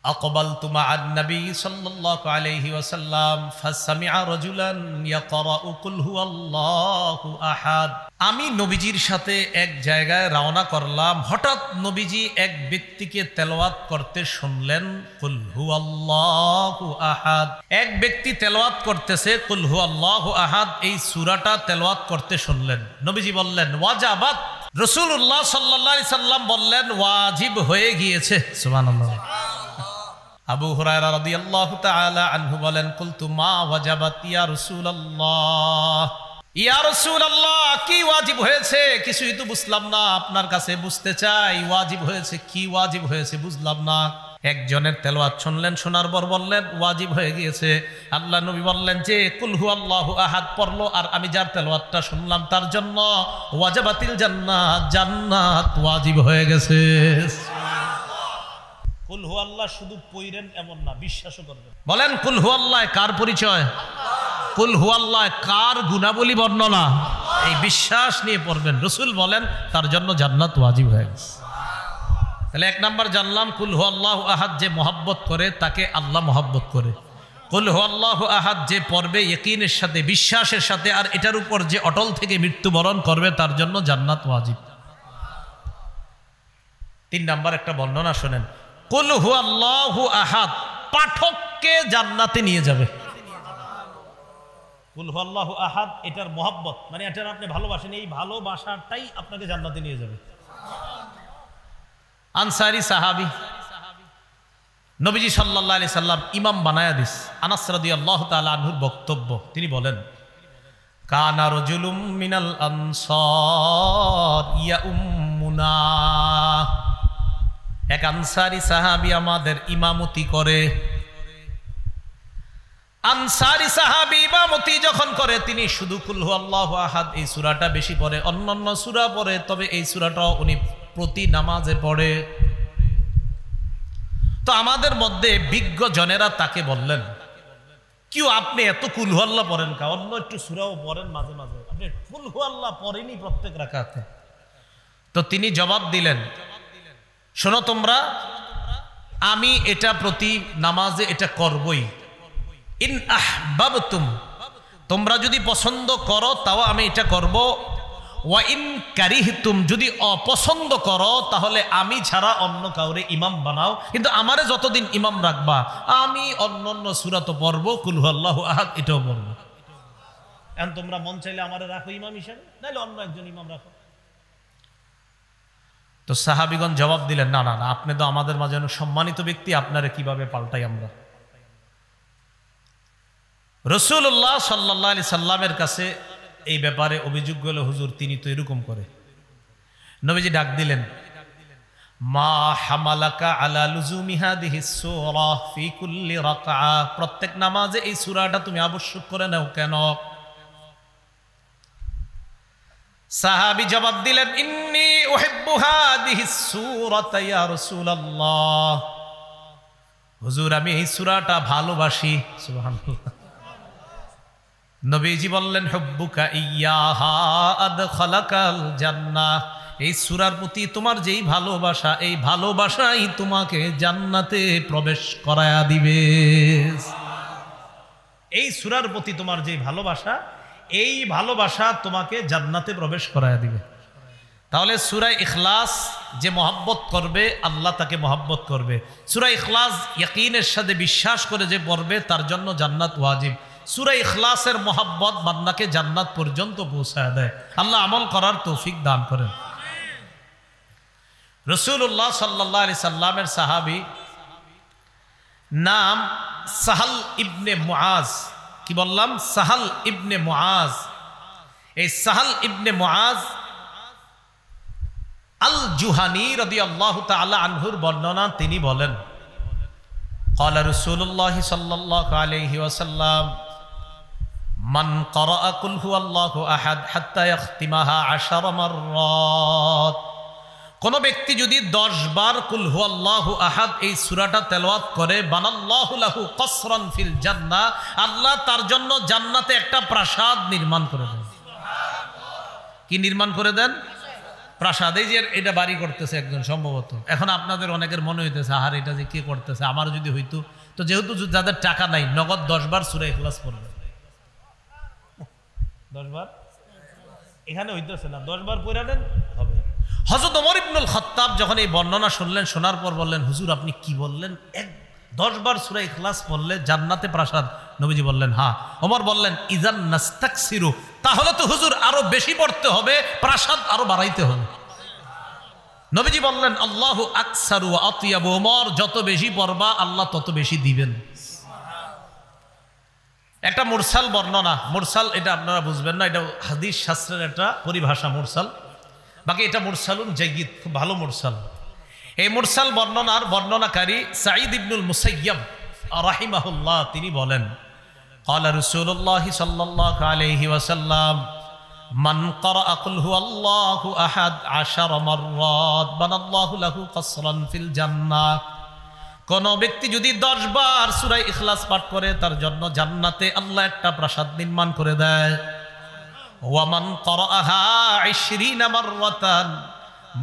أقبلت مع النبي صلى الله عليه وسلم فسمع رجلا يقرأ قل هو الله أحد আমি নবীজির সাথে এক জায়গায় রওনা করলাম হঠাৎ নবীজি এক ব্যক্তিকে তেলাওয়াত করতে শুনলেন কুল হুয়াল্লাহু আহাদ এক ব্যক্তি তেলাওয়াত করতেছে কুল হুয়াল্লাহু আহাদ এই সূরাটা তেলাওয়াত করতে শুনলেন নবীজি বললেন ওয়াজাবাত রাসূলুল্লাহ সাল্লাল্লাহু আলাইহি সাল্লাম বললেন ওয়াজিব হয়ে গিয়েছে সুবহানাল্লাহ আবু হুরায়রা রাদিয়াল্লাহু তাআলা আনহু বলেন কুলতু মা ওয়াজাবাত ইয়া রাসূলুল্লাহ ইয়া রাসূলুল্লাহ কি ওয়াজিব হয়েছে কিছুই তো বুঝলাম না আপনার কাছে বুঝতে চাই ওয়াজিব হয়েছে কি ওয়াজিব হয়েছে বুঝলাম না একজনের তেলাওয়াত শুনলেন শোনার পর বললেন ওয়াজিব হয়ে গিয়েছে আল্লাহ নবী বললেন যে কুল হুয়াল্লাহু আহাদ পড়লো আর আমি যার তেলাওয়াতটা শুনলাম তার জন্য ওয়াজাবাতিল জান্নাত জান্নাত ওয়াজিব হয়ে গেছে কুল হুয়াল্লাহ শুধু পড়েন এমন না বিশ্বাসও করবেন বলেন কুল হুয়াল্লাহ কার পরিচয় কুল হুয়াল্লাহ কার গুণাবলী বর্ণনা এই বিশ্বাস নিয়ে পড়বেন রাসূল বলেন তার জন্য জান্নাত ওয়াজিব হয়ে গেছে তাহলে এক নাম্বার জানলাম কুল হুয়াল্লাহু আহাদ যে মহব্বত করে তাকে আল্লাহ মহব্বত করে কুল হুয়াল্লাহু আহাদ যে পড়বে ইয়াকিনের সাথে বিশ্বাসের সাথে আর এটার উপর যে অটল থেকে মৃত্যুবরণ করবে তার জন্য জান্নাত ওয়াজিব তিন নাম্বার একটা বর্ণনা শুনেন কুল হুয়াল্লাহু আহাদ পাঠককে জান্নাতে নিয়ে যাবে কুল হুয়াল্লাহু আহাদ এটার মহব্বত মানে এটার আপনি ভালোবাসেন এই ভালোবাসাটাই আপনাকে জান্নাতে নিয়ে যাবে আনসারী সাহাবী নবীজি সাল্লাল্লাহু আলাইহি সাল্লাম ইমাম বানায়া দিস আনাস রাদিয়াল্লাহু তাআলা আনহুর বক্তব্য তিনি বলেন কানা রাজুলুম মিনাল আনসার ইয়াউম্মুনা এক আনসারী সাহাবী আমাদের ইমামতি করে আনসারী সাহাবী ইমামতি যখন করে তিনি শুধু কুল হুয়াল্লাহু আহাদ এই সূরাটা বেশি পড়ে অন্যান্য সূরা পড়ে তবে এই সূরাটাও উনি প্রতি নামাজে পড়ে তো আমাদের মধ্যে বিজ্ঞ জনেরা তাকে বললেন কি আপনি এত কুল হুয়াল্লাহ পড়েন কা অন্য একটু সূরাও পড়েন মাঝে মাঝে আপনি কুল হুয়াল্লাহ পড়েনি প্রত্যেক রাকাতে তো তিনি জবাব দিলেন শোনো তোমরা আমি এটা প্রতি নামাজে এটা করবই ইন আহবাবতুম তোমরা যদি পছন্দ করো তাও আমি এটা করব ওয়া ইন কারিহতুম যদি অপছন্দ করো তাহলে আমি ছাড়া অন্য কাউরে ইমাম বানাও কিন্তু আমারে যতদিন ইমাম রাখবা আমি অন্যান্য সূরা তো পড়ব কুল হুয়াল্লাহু আহাদ এটাও পড়ব এখন তোমরা মন চাইলে আমারে রাখো ইমাম হিসেবে নাইলে অন্য একজন ইমাম রাখো তো সাহাবীগণ জবাব দিলেন না না না আপনি তো আমাদের মাঝে অনেক সম্মানিত ব্যক্তি আপনারে কিভাবে পাল্টাই আমরা রাসূলুল্লাহ সাল্লাল্লাহু আলাইহি সাল্লামের কাছে এই ব্যাপারে অভিযোগ গেল হুজুর তিনি তো এরকম করে নবীজি ডাক দিলেন মা হামালাকা আলা লুজুমি হাদিহি সূরা ফি কুল্লি রাকআ প্রত্যেক নামাজে এই সূরাটা তুমি আবশ্যক করে নাও কেন সাহাবী জবাব দিলেন ইন্নী উহিব্বু হাদিহি সূরাতা ইয়া রাসূলুল্লাহ হুজুর আমি এই সূরাটা ভালোবাসি সুবহানাল্লাহ নবীজি বললেন হুব্বুকা ইয়্যাহা আদখালাকাল জান্নাহ এই সূরার প্রতি তোমার যেই ভালোবাসা এই ভালোবাসাই তোমাকে জান্নাতে প্রবেশ করায়া দিবে এই সূরার প্রতি তোমার যেই ভালোবাসা এই ভালোবাসা তোমাকে জান্নাতে প্রবেশ করায়া দিবে তাহলে সূরা ইখলাস যে মহব্বত করবে আল্লাহ তাকে মহব্বত করবে সূরা ইখলাস ইয়াকিনের সাথে বিশ্বাস করে যে পড়বে তার জন্য জান্নাত ওয়াজিব সূরা ইখলাসের মহব্বত বান্দাকে জান্নাত পর্যন্ত পৌঁছায় দেয় আল্লাহ আমল করার তৌফিক দান করেন রাসূলুল্লাহ সাল্লাল্লাহু আলাইহি সাল্লামের সাহাবী নাম সাহাল ইবনে মুআজ কি বললাম সাহাল ইবনে মুআজ এই সাহাল ইবনে মুআজ আল জুহানি রাদিয়াল্লাহু তাআলা আনহুর বর্ণনা তিনি বলেন قال رسول الله صلى الله عليه وسلم من قرأ قل هو الله أحد حتى يختمها 10 مرات কোন ব্যক্তি যদি 10 বার কুল হুয়াল্লাহু আহাদ এই সূরাটা তেলাওয়াত করে বানাল্লাহু লাহু কসরান ফিল জান্নাহ আল্লাহ তার জন্য জান্নাতে একটা প্রাসাদ নির্মাণ করে দেন সুবহানাল্লাহ কি নির্মাণ করে দেন প্রাসাদে যে এটা বাড়ি করতেছে একজন সম্ভবত। এখন আপনাদের অনেকের মনে হইতেছে আহার এটা যে কে করতেছে, আমার যদি হইতো। তো যেহেতু যাদের টাকা নাই নগদ 10 বার সূরা ইখলাস পড়বে। 10 বার এখানে হইতেছে না, 10 বার পড়ে নেন হবে। হযরত ওমর ইবনুল খাত্তাব যখন এই বর্ণনা শুনলেন, শোনার পর বললেন, হুজুর আপনি কি বললেন? 10 বার সূরা ইখলাস পড়লে জান্নাতে প্রাসাদ? নবীজি বললেন হ্যাঁ। ওমর বললেন ইযান নাস্তাকসিরু, তাহলে তো হুজুর আরো বেশি পড়তে হবে, প্রাসাদ আরো বাড়াইতে হবে। নবীজি বললেন আল্লাহু আকসারু ওয়া আতিয়াবু, ওমর যত বেশি পড়বা আল্লাহ তত বেশি দিবেন। একটা মুরসাল বর্ণনা, মুরসাল এটা আপনারা বুঝবেন না, এটা হাদিস শাস্ত্রের একটা পরিভাষা মুরসাল। বাকি এটা মুরসালুন জাইয়্যিদ, খুব ভালো মুরসাল। এই মুরসাল বর্ণনার বর্ণনাকারী সাঈদ ইবনুল মুসাইয়্যিব রাহিমাহুল্লাহ, তিনি বলেন ক্বালা রাসূলুল্লাহ সাল্লাল্লাহু আলাইহি ওয়াসাল্লাম মান ক্বারাআ কুল হুয়াল্লাহু আহাদ 10 মাররাত বানাল্লাহু লাহু কসরান ফিল জান্নাহ। কোন ব্যক্তি যদি 10 বার সূরা ইখলাস পাঠ করে তার জন্য জান্নাতে আল্লাহ একটা প্রাসাদ নির্মাণ করে দেয়। ওয়া মান ক্বারাআহা 20 মাররাতান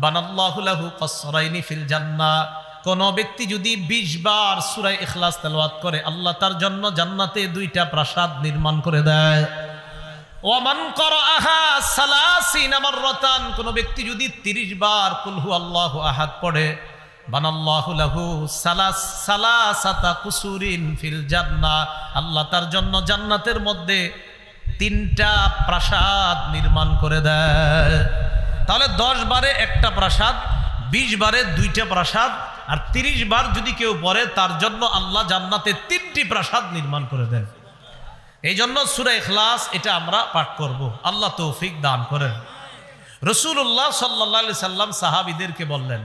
বানাল্লাহু লাহু কসরাইনি ফিল জান্নাহ। কোন ব্যক্তি যদি 20 বার সূরা ইখলাস তেলাওয়াত করে আল্লাহ তার জন্য জান্নাতে 2টা প্রাসাদ নির্মাণ করে দেয়। ওয়া মান ক্বারাআহা 30 মাররাতান, কোন ব্যক্তি যদি 30 বার কুল হুয়াল্লাহু আহাদ পড়ে বানাল্লাহু লাহু সালাসাতা কুসুরিন ফিল জান্নাহ, আল্লাহ তার জন্য জান্নাতের মধ্যে 3টা প্রাসাদ নির্মাণ করে দেয়। তাহলে 10 বারে একটা প্রাসাদ, 20 বারে 2টা প্রাসাদ, আর 30 বার যদি কেউ পড়ে তার জন্য আল্লাহ জান্নাতে 3টি প্রাসাদ নির্মাণ করে দেন। এই জন্য সূরা ইখলাস এটা আমরা পাঠ করব, আল্লাহ তৌফিক দান করেন। রাসূলুল্লাহ সাল্লাল্লাহু আলাইহি সাল্লাম সাহাবীদেরকে বললেন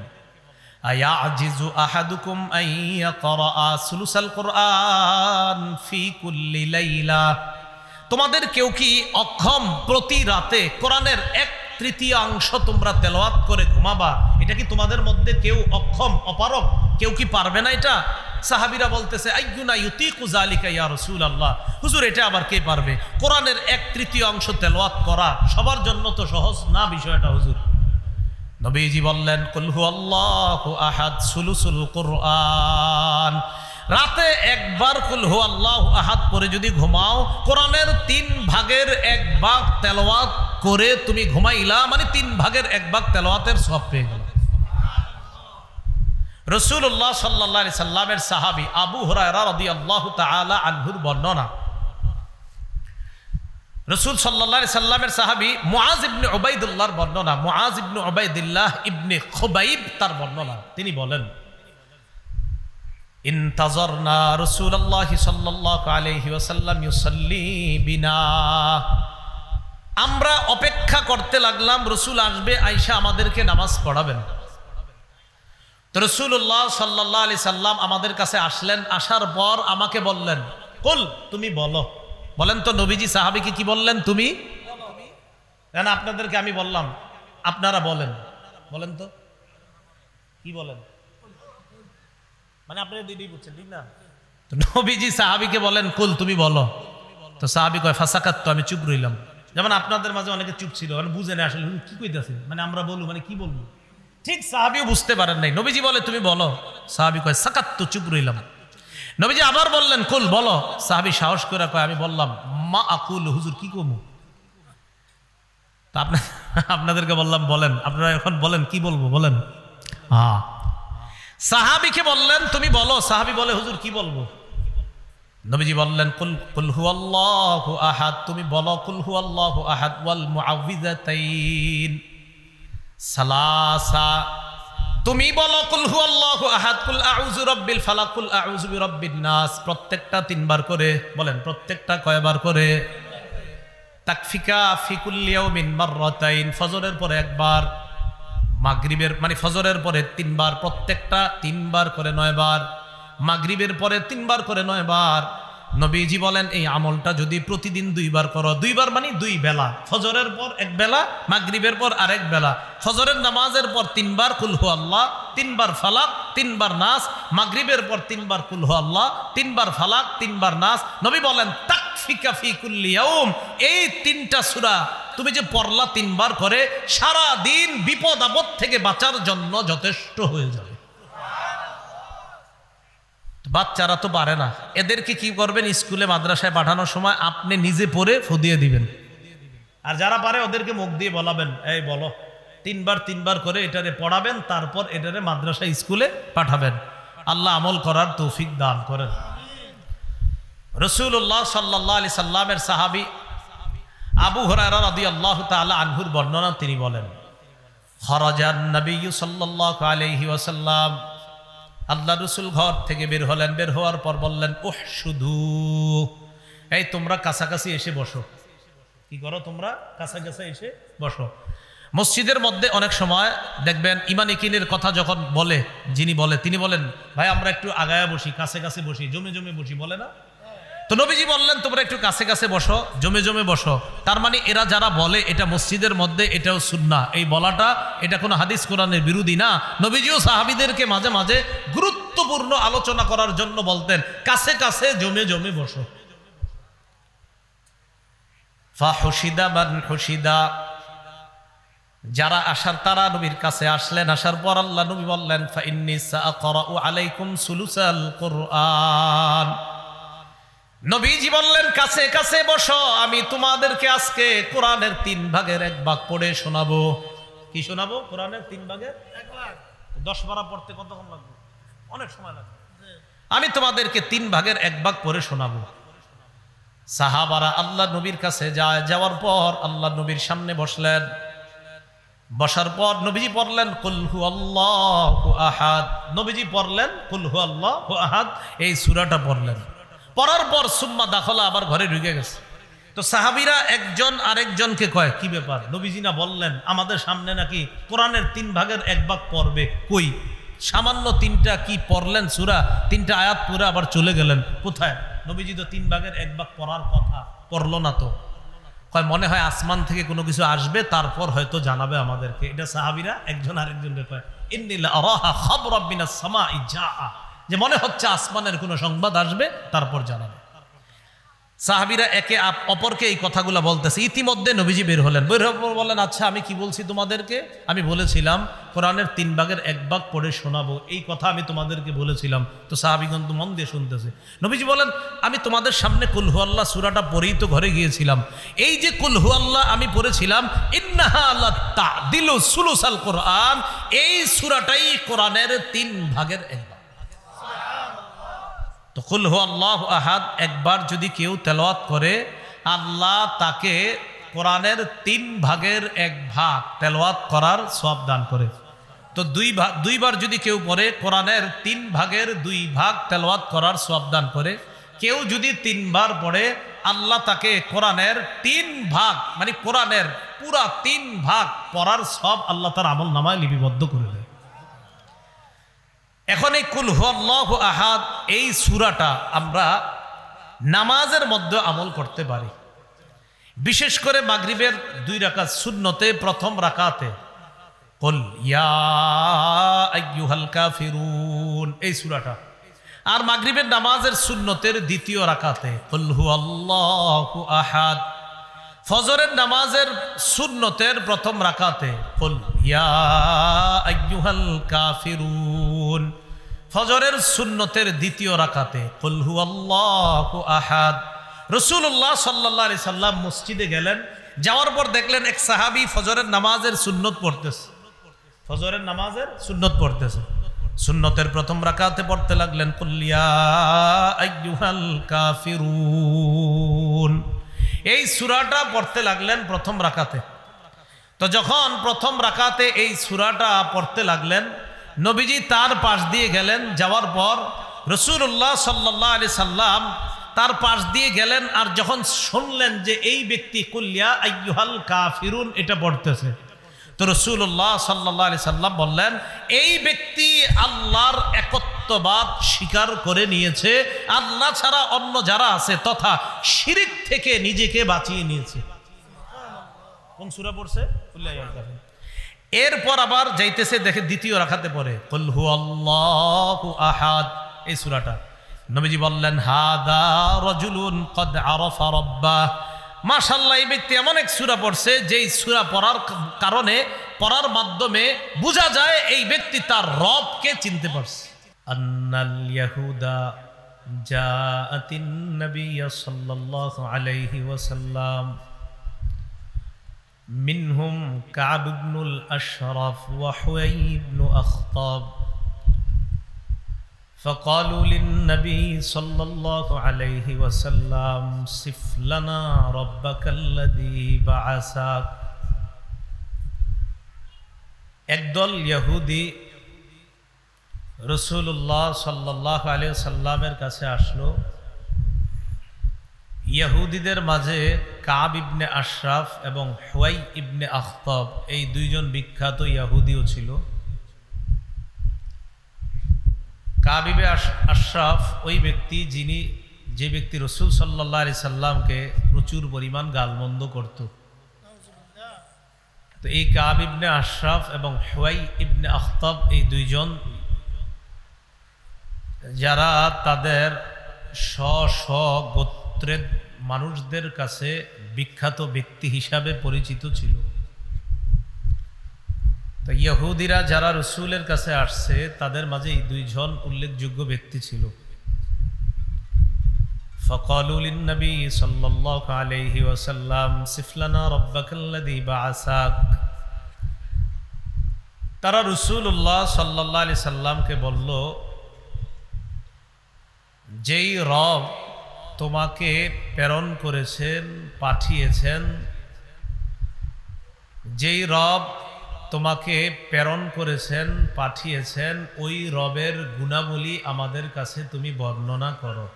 আয়াজিজু আহাদুকুম আন ইয়াকরা সুলুসাল কুরআন ফি কুল্লি লাইলা, তোমাদের কেউ কি অক্ষম প্রতি রাতে কোরআনের 1/3 তোমরা তেলাওয়াত করে ঘুমাবা? এটা কি তোমাদের মধ্যে কেউ অক্ষম অপারগ, কেউ কি পারবে না এটা? সাহাবীরা বলতেছে আইয়ুনা ইউতিকু যালিকা ইয়া রাসূলুল্লাহ, হুজুর এটা আবার কে পারবে? কোরআনের 1/3 তেলাওয়াত করা সবার জন্য তো সহজ না বিষয়টা হুজুর। নবীজি বললেন কুল হুয়াল্লাহু আহাদ সুলুসুল কুরআন, রাতে একবার কুল হুয়াল্লাহু আহাদ পড়ে যদি ঘুমাও, কোরআনের 3 ভাগের 1 ভাগ তেলাওয়াত করে তুমি ঘুমাইলা, মানে 3 ভাগের 1 ভাগ তেলাওয়াতের সওয়াব পেয়ে গেল। রাসূলুল্লাহ সাল্লাল্লাহু আলাইহি সাল্লামের সাহাবী আবু হুরায়রা রাদিয়াল্লাহু তাআলা আনহুর বর্ণনা, রাসূল সাল্লাল্লাহু আলাইহি সাল্লামের সাহাবী মুআজ ইবনে উবাইদুল্লাহর বর্ণনা, মুআজ ইবনে উবাইদুল্লাহ ইবনে খুবাইব তার বর্ণনা, তিনি বলেন ইনতাজারনা রাসূলুল্লাহ সাল্লাল্লাহু আলাইহি ওয়াসাল্লাম ইউসাল্লি বিনা, আমরা অপেক্ষা করতে লাগলাম রাসূল আসবে, আয়েশা আমাদেরকে নামাজ পড়াবেন। তো রাসূলুল্লাহ সাল্লাল্লাহু আলাইহি সাল্লাম আমাদের কাছে আসলেন, আসার পর আমাকে বললেন কুল, তুমি বলো। বলেন তো নবীজি সাহাবীকে কি বললেন? তুমি কেন? আপনাদেরকে আমি বললাম, আপনারা বলেন, বলেন তো কি বলেন? মানে আপনারা দিদি বুঝছেন ঠিক না? তো নবীজি সাহাবীকে বলেন কুল, তুমি বলো। তো সাহাবী কয় ফাসাকাত, তো আমি চুপ রইলাম। যেমন আপনাদের মাঝে অনেকে চুপ ছিল, মানে বুঝে না আসলে কি কইতাছে, মানে আমরা বলবো মানে কি বলবো, ঠিক সাহাবীও বুঝতে পারেন নাই। নবীজি বলে তুমি বলো, সাহাবী কয় সাকাত, তো চুপ রইলাম। নবীজি আবার বললেন কুল, বলো। সাহাবী সাহস করে কয় আমি বললাম মা আকুল, হুজুর কি কমু? তা আপনাদেরকে বললাম বলেন, আপনারা এখন বলেন কি বলবো বলেন। হ্যাঁ, সাহাবীকে বললেন তুমি বলো। সাহাবী বলে হুজুর কি বলবো? নবীজি বললেন কুল কুল হুয়াল্লাহু আহাদ, তুমি বলো কুল হুয়াল্লাহু আহাদ ওয়াল মুআউযিযাতাইন সালাসা, তুমি বলো কুল হুয়াল্লাহু আহাদ, কুল আউযু রাব্বিল ফালাক, কুল আউযু বিরাব্বিন নাস, প্রত্যেকটা 3 বার করে বলেন। প্রত্যেকটা কয়বার করে? তাকফিকা ফি কুল্লি ইয়াউমিন মাররাতাইন, ফজরের পরে 1 বার, মাগরিবের মানে ফজরের পরে 3 বার, প্রত্যেকটা 3 বার করে 9 বার, মাগরিবের পরে 3 বার করে 9 বার। নবীজি বলেন এই আমলটা যদি প্রতিদিন 2 বার করো, 2 বার মানে 2 বেলা, ফজরের পর 1 বেলা, মাগরিবের পর আরেক বেলা, ফজরের নামাজের পর 3 বার কুল হু আল্লাহ, 3 বার ফালাক, 3 বার নাস, মাগরিবের পর 3 বার কুল হু আল্লাহ, 3 বার ফালাক, 3 বার নাস। নবী বলেন তাকফিকা ফি কুল্লি ইয়াউম, এই 3টা সূরা তুমি যে পড়লা 3 বার করে সারা দিন বিপদ আপদ থেকে বাঁচার জন্য যথেষ্ট হয়ে যাবে। বাচ্চারা তো পারে না, এদেরকে কি করবেন, স্কুলে মাদ্রাসায় পাঠানোর সময় আপনি নিজে পড়ে ফুদিয়ে দিবেন, আর যারা পারে ওদেরকে মুখ দিয়ে বলাবেন, এই বলো 3 বার করে এটারে পড়াবেন, তারপর এটারে মাদ্রাসা স্কুলে পাঠাবেন। আল্লাহ আমল করার তৌফিক দান করেন। রাসূলুল্লাহ সাল্লাল্লাহু আলাইহি সাল্লামের সাহাবী আবু হুরায়রা রাদিয়াল্লাহু তাআলা আনহুর বর্ণনা তিনি বলেন, খরাজান নবী সাল্লাল্লাহু আলাইহি ওয়াসাল্লাম, আল্লাহ রাসূল ঘর থেকে বের হলেন, বের হওয়ার পর বললেন, উহশুদু, এই তোমরা কাছাকাছি এসে বসো। কি করো তোমরা? কাছাকাছি এসে বসো। মসজিদের মধ্যে অনেক সময় দেখবেন ইমানি কিনের কথা যখন বলে, যিনি বলে তিনি বলেন, ভাই আমরা একটু আগায়া বসি, কাছে কাছে বসি, জমে জমে বসি, বলে না? তো নবীজি বললেন তোমরা একটু কাছে কাছে বসো, জমে জমে বসো। তার মানে এরা যারা বলে এটা মসজিদের মধ্যে, এটাও সুন্নাহ। এই বলাটা এটা কোনো হাদিস কোরআনের বিরোধী না। নবীজিও সাহাবীদেরকে মাঝে মাঝে গুরুত্বপূর্ণ আলোচনা করার জন্য বলতেন, কাছে কাছে জমে জমে বসো। ফাহুশিদা মান হুশিদা, যারা আসার তারা নবীর কাছে আসলেন। আসার পর আল্লাহ নবী বললেন, ফাইন্নী সাআকরাউ আলাইকুম সুলুসাল কুরআন, নবীজি বললেন কাছে কাছে বসো, আমি তোমাদেরকে আজকে কোরআনের 3 ভাগের 1 ভাগ পড়ে শোনাবো। কি শোনাবো? কোরআনের 3 ভাগের 1 ভাগ। 10 পারা পড়তে কতক্ষণ লাগবে? অনেক সময় লাগবে। আমি তোমাদেরকে 3 ভাগের 1 ভাগ পড়ে শোনাবো। সাহাবারা আল্লাহ নবীর কাছে যায়, যাওয়ার পর আল্লাহ নবীর সামনে বসলেন। বসার পর নবীজি পড়লেন কুল হুয়াল্লাহু আহাদ, নবীজি পড়লেন কুল হুয়াল্লাহু আহাদ, এই সূরাটা পড়লেন। পড়ার পর সুম্মা দাখলা, আবার ঘরে ঢুকে গেছে। তো সাহাবীরা একজন আরেকজনকে কয়, কি ব্যাপার, নবীজি না বললেন আমাদের সামনে নাকি কোরআনের 3 ভাগের 1 ভাগ পড়বে, কই সামান্য 3টা কি পড়লেন সূরা, 3টা আয়াত পুরো আবার চলে গেলেন কোথায়? নবীজি তো 3 ভাগের 1 ভাগ পড়ার কথা, পড়লো না তো। কয় মনে হয় আসমান থেকে কোনো কিছু আসবে, তারপর হয়তো জানাবে আমাদেরকে। এটা সাহাবীরা একজন আরেকজনকে কয়, ইন্নী লা আরাহা খাবরাম মিনাস সামাই জাআ, যে মনে হচ্ছে আসমানের কোনো সংবাদ আসবে, তারপর জানাবে। সাহাবীরা একে অপরকে এই কথাগুলো বলতেছে। ইতিমধ্যে নবীজি বের হলেন, বের হওয়ার বললেন, আচ্ছা আমি কি বলছি তোমাদেরকে? আমি বলেছিলাম কোরআনের 3 ভাগের 1 ভাগ পড়ে শোনাবো, এই কথা আমি তোমাদেরকে বলেছিলাম। তো সাহাবীগণ তো মন দিয়ে শুনতেছে। নবীজি বলেন, আমি তোমাদের সামনে কুল হুয়াল্লাহ সূরাটা পড়েই তো ঘরে গিয়েছিলাম। এই যে কুল হুয়াল্লাহ আমি পড়েছিলাম, ইন্নাহা লা তা'দিলু সুলুসাল কোরআন, এই সূরাটাই কোরআনের 3 ভাগের 1 ভাগ। তো কুল হুয়াল্লাহু আহাদ একবার যদি কেউ তেলাওয়াত করে, আল্লাহ তাকে কোরআনের 3 ভাগের 1 ভাগ তেলাওয়াত করার সওয়াব দান করে। তো 2 বার যদি কেউ পড়ে, কোরআনের 3 ভাগের 2 ভাগ তেলাওয়াত করার সওয়াব দান করে। কেউ যদি 3 বার পড়ে, আল্লাহ তাকে কোরআনের 3 ভাগ, মানে কোরআনের পুরা 3 ভাগ পড়ার সওয়াব আল্লাহ তার আমল নামায় লিপিবদ্ধ করে দেয়। এখন এই কুল হুয়াল্লাহু আহাদ এই সূরাটা আমরা নামাজের মধ্যে আমল করতে পারি। বিশেষ করে মাগরিবের 2 রাকাত সুন্নতে প্রথম রাকাতে কুল ইয়া আইয়ুহাল কাফিরুন এই সূরাটা, আর মাগরিবের নামাজের সুন্নতের 2য় রাকাতে কুল হুয়াল্লাহু আহাদ, ফজরের নামাজের সুন্নতের প্রথম রাকাতে কুল ইয়া আইয়ুহাল কাফিরুন, ফজরের সুন্নতের 2য় রাকাতে কুল হুয়াল্লাহু আহাদ। রাসূলুল্লাহ সাল্লাল্লাহু আলাইহি সাল্লাম মসজিদে গেলেন, যাওয়ার পর দেখলেন এক সাহাবী ফজরের নামাজের সুন্নত পড়তেছে, ফজরের নামাজের সুন্নত পড়তেছে। সুন্নতের প্রথম রাকাতে পড়তে লাগলেন কুল ইয়া আইয়ুহাল কাফিরুন, এই সূরাটা পড়তে লাগলেন প্রথম রাকাতে। তো যখন প্রথম রাকাতে এই সূরাটা পড়তে লাগলেন, নবীজি তার পাশ দিয়ে গেলেন, যাওয়ার পর রাসূলুল্লাহ সাল্লাল্লাহু আলাইহি সাল্লাম তার পাশ দিয়ে গেলেন। আর যখন শুনলেন যে এই ব্যক্তি কুল ইয়া আইয়ুহাল কাফিরুন এটা পড়তেছে, তো রাসূলুল্লাহ সাল্লাল্লাহু আলাইহি সাল্লাম বললেন, এই ব্যক্তি আল্লাহর একত্ববাদ স্বীকার করে নিয়েছে, আল্লাহ ছাড়া অন্য যারা আছে তথা শিরক থেকে নিজেকে বাঁচিয়ে নিয়েছে। কোন সূরা পড়ছে? কুল ইয়া আইয়ুহাল কাফিরুন। এরপর আবার যাইতেছে, দেখে 2য় রাকাতে পড়ে কুল হুয়াল্লাহু আহাদ এই সূরাটা। নবীজি বললেন, হাদা রাজুলুন ক্বাদ আরাফা রাব্বাহ, মাশাআল্লাহ, এই ব্যক্তি এমন এক সূরা পড়ছে যেই সূরা পড়ার কারণে, পড়ার মাধ্যমে বোঝা যায় এই ব্যক্তি তার রবকে চিনতে পারছে। আন্নাল ইয়াহুদা জাআতিন নবিয়্য সাল্লাল্লাহু আলাইহি ওয়াসাল্লাম মিনহুম কাব ইবনুল আশরাফ ওয়া হুয়াই ইবনু আখতাব فقالوا للنبي صلى الله عليه وسلم صف لنا ربك الذي بعثك। একদল ইহুদি রাসূলুল্লাহ সাল্লাল্লাহু আলাইহি ওয়াসাল্লামের কাছে আসলো। ইহুদিদের মাঝে কাব ইবনে আশরাফ এবং হুয়াই ইবনে আখতাব, এই দুইজন বিখ্যাত ইহুদিও ছিল। কাব ইবনে আশরাফ ওই ব্যক্তি যে ব্যক্তি রাসূল সাল্লাল্লাহু আলাইহি সাল্লামকে প্রচুর পরিমাণ গালমন্দ করত। তো এই কাব ইবনে আশরাফ এবং হুয়াই ইবনে আখতাব, এই দুইজন যারা তাদের স্ব গোত্রের মানুষদের কাছে বিখ্যাত ব্যক্তি হিসাবে পরিচিত ছিল। তো ইহুদিরা যারা রাসূলের কাছে আসছে তাদের মাঝে এই দুইজন উল্লেখযোগ্য ব্যক্তি ছিল। ফাকালু লিন-নবী সাল্লাল্লাহু আলাইহি ওয়াসাল্লাম সিফ লানা রাব্বাকাল্লাযী বা'আসাক। তারা রাসূলুল্লাহ সাল্লাল্লাহু আলাইহি সাল্লামকে বলল, যেই রব তোমাকে প্রেরণ করেছেন, পাঠিয়েছেন, যেই রব তোমাকে প্রেরণ করেছেন, পাঠিয়েছেন, ওই রবের গুণাবলী আমাদের কাছে তুমি বর্ণনা করো।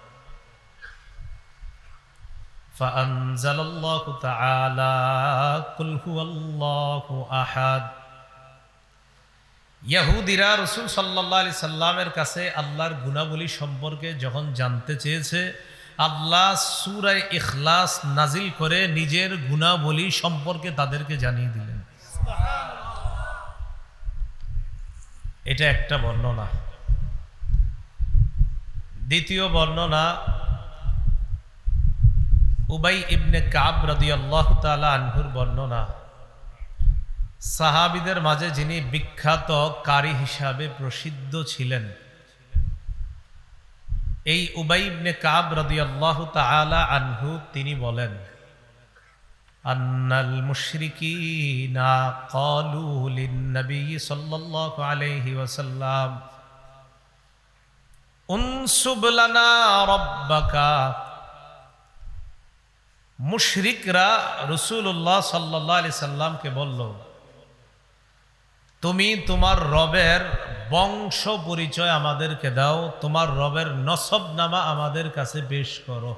ফাআনজালাল্লাহু তাআলা কুল হুয়াল্লাহু আহাদ। ইহুদিরা রাসূল সাল্লাল্লাহু আলাইহি সাল্লামের কাছে আল্লাহর গুণাবলী সম্পর্কে যখন জানতে চেয়েছে, আল্লাহ সূরা ইখলাস নাজিল করে নিজের গুণাবলী সম্পর্কে তাদেরকে জানিয়ে দিলেন। এটা একটা বর্ণনা। দ্বিতীয় বর্ণনা উবাই ইবনে কাব রাদিয়াল্লাহু তাআলা আনহুর বর্ণনা। সাহাবীদের মাঝে যিনি বিখ্যাত কারি হিসাবে প্রসিদ্ধ ছিলেন, এই উবাই ইবনে কাব রাদিয়াল্লাহু তাআলা আনহু তিনি বলেন, আন্নাল মুশরিকিনা ক্বালু লিন-নবী সাল্লাল্লাহু আলাইহি ওয়াসাল্লাম উনসুব লানা রাব্বাকা। মুশরিকরা রাসূলুল্লাহ সাল্লাল্লাহু আলাইহি সাল্লামকে বলল, তুমি তোমার রবের বংশ পরিচয় আমাদেরকে দাও, তোমার রবের নসবনামা আমাদের কাছে পেশ করো।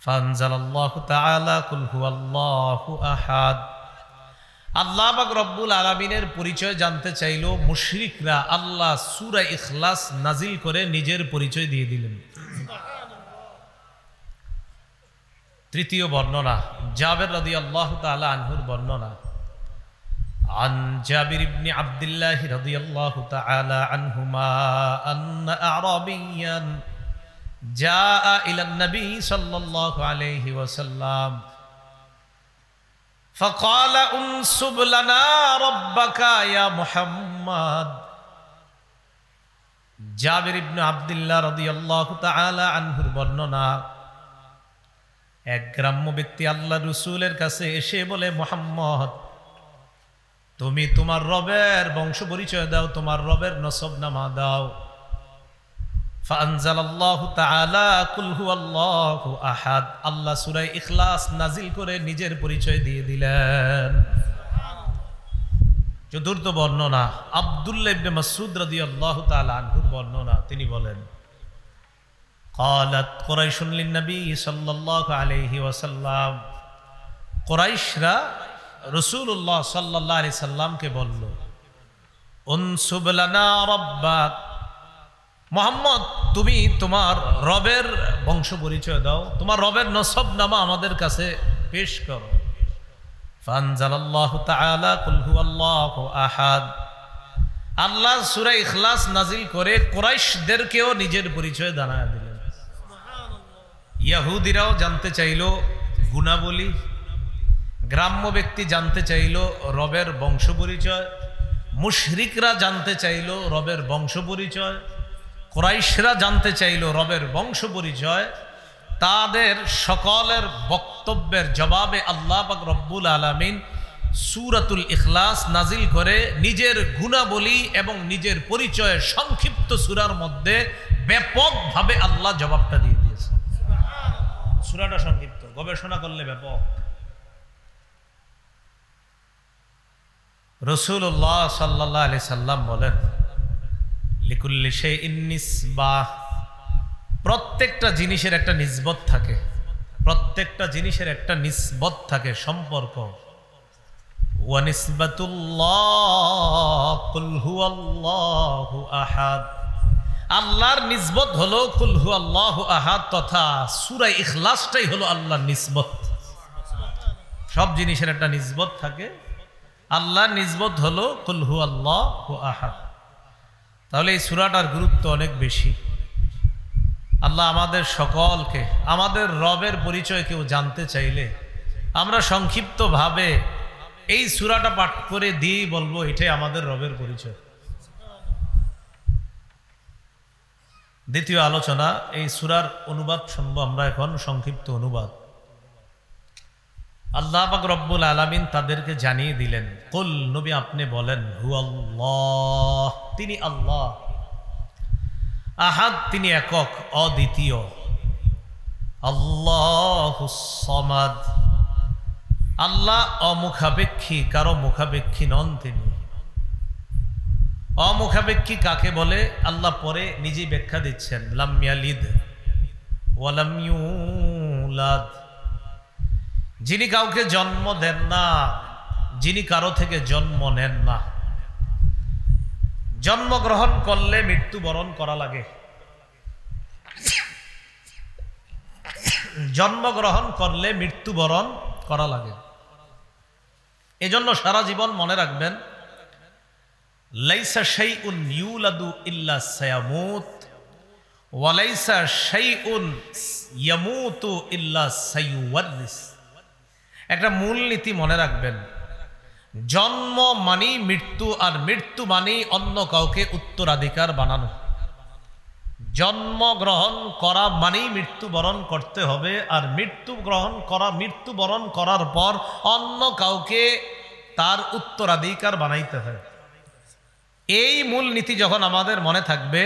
ফানজালাল্লাহু তাআলা কুল হুয়াল্লাহু আহাদ। আল্লাহ পাক রব্বুল আলামিনের পরিচয় জানতে চাইল মুশরিকরা, আল্লাহ সূরা ইখলাস নাজিল করে নিজের পরিচয় দিয়ে দিলেন। তৃতীয় বর্ণনা জাবের রাদিয়াল্লাহু তাআলা আনহুর বর্ণনা। عن جابر بن عبد الله رضي الله تعالى عنهما أن أعرابيا جاء إلى النبي صلى الله عليه وسلم فقال انسب لنا ربك يا محمد। জাবির ইবনে আব্দুল্লাহ রাদিয়াল্লাহু তাআলা আনহুর বর্ণনা, এক গ্রাম্য ব্যক্তি আল্লাহর রাসূলের কাছে এসে বলে, মুহাম্মদ, তুমি তোমার রবের বংশ পরিচয় দাও, তোমার রবের নসবনামা দাও। ফাআনজালাল্লাহু তাআলা কুল হুয়াল্লাহু আহাদ। আল্লাহ সূরা ইখলাস নাজিল করে নিজের পরিচয় দিয়ে দিলেন। চতুর্থ বর্ণনা আব্দুল্লাহ ইবনে মাসউদ রাদিয়াল্লাহু তাআলা আনহুর বর্ণনা। তিনি বলেন, ক্বালাত কুরাইশুন লিন-নবী সাল্লাল্লাহু আলাইহি ওয়াসাল্লাম। কুরাইশরা রাসূলুল্লাহ সাল্লাল্লাহু আলাইহি সাল্লামকে বলল, উনসুব লানা রাব্বাক। মুহাম্মদ, তুমি তোমার রবের বংশ পরিচয় দাও, তোমার রবের নসবনামা আমাদের কাছে পেশ করো। ফানজালাল্লাহু তাআলা কুল হুয়াল্লাহু আহাদ। আল্লাহ সূরা ইখলাস নাজিল করে কুরাইশদেরকেও নিজের পরিচয় জানায় দিলেন। ইহুদিরাও জানতে চাইল গুণাবলী, গ্রাম্য ব্যক্তি জানতে চাইল রবের বংশ পরিচয়, মুশরিকরা জানতে চাইল রবের বংশ পরিচয়, কুরাইশরা জানতে চাইল রবের বংশ পরিচয়। তাদের সকলের বক্তব্যের জবাবে আল্লাহ পাক রব্বুল আলামিন সূরাতুল ইখলাস নাজিল করে নিজের গুণাবলী এবং নিজের পরিচয়ের সংক্ষিপ্ত সূরার মধ্যে ব্যাপকভাবে আল্লাহ জবাবটা দিয়ে দিয়েছে। সূরাটা সংক্ষিপ্ত, গবেষণা করলে ব্যাপক। রাসূলুল্লাহ সাল্লাল্লাহু আলাইহি সাল্লাম বলেন, লিকুল্লি শাইইন নিসবাহ, প্রত্যেকটা জিনিসের একটা নিসবত থাকে, প্রত্যেকটা জিনিসের একটা নিসবত থাকে, সম্পর্ক। ওয়া নিসবাতুল্লাহ কুল হুয়াল্লাহু আহাদ, আল্লাহর নিসবত হলো কুল হুয়াল্লাহু আহাদ, তথা সূরা ইখলাসটাই হলো আল্লাহর নিসবত। সব জিনিসের একটা নিসবত থাকে, আল্লাহর নিসবত হলো কুল হুয়াল্লাহু আহাদ। তাহলে এই সূরাটার গুরুত্ব অনেক বেশি। আল্লাহ আমাদের সকলকে আমাদের রবের পরিচয় কেউ জানতে চাইলে আমরা সংক্ষিপ্তভাবে এই সূরাটা পাঠ করে দিয়েই বলবো এটাই আমাদের রবের পরিচয়। দ্বিতীয় আলোচনা, এই সূরার অনুবাদ শুনবো আমরা এখন, সংক্ষিপ্ত অনুবাদ। আল্লাহ পাক রব্বুল আলামিন তাদেরকে জানিয়ে দিলেন, কুল, নবী আপনি বলেন, হুয়াল্লাহ, তিনি আল্লাহ, আহাদ, তিনি একক অদ্বিতীয়, আল্লাহুস সামাদ, আল্লাহ অমুখাপেক্ষী, কারো মুখাপেক্ষী নন তিনি। অমুখাপেক্ষী কাকে বলে আল্লাহ পরে নিজেই ব্যাখ্যা দিচ্ছেন, লাম ইয়ালিদ ওয়া লাম ইউলাদ, যিনি কাউকে জন্ম দেন না, যিনি কারো থেকে জন্ম নেন না। জন্মগ্রহণ করলে মৃত্যুবরণ করা লাগে, জন্মগ্রহণ করলে মৃত্যুবরণ করা লাগে। এজন্য সারা জীবন মনে রাখবেন, লাইসা শাইউন ইউলাদু ইল্লা সায়ামুত ওয়া লাইসা শাইউন ইয়ামুতু ইল্লা সায়ুওয়ারিস। একটা মূলনীতি মনে রাখবেন, জন্ম মানেই মৃত্যু, আর মৃত্যু মানেই অন্য কাউকে উত্তরাধিকার বানানো। জন্মগ্রহণ করা মানেই মৃত্যুবরণ করতে হবে, আর মৃত্যুবরণ করার পর অন্য কাউকে তার উত্তরাধিকার বানাইতে হয়। এই মূল নীতি যখন আমাদের মনে থাকবে,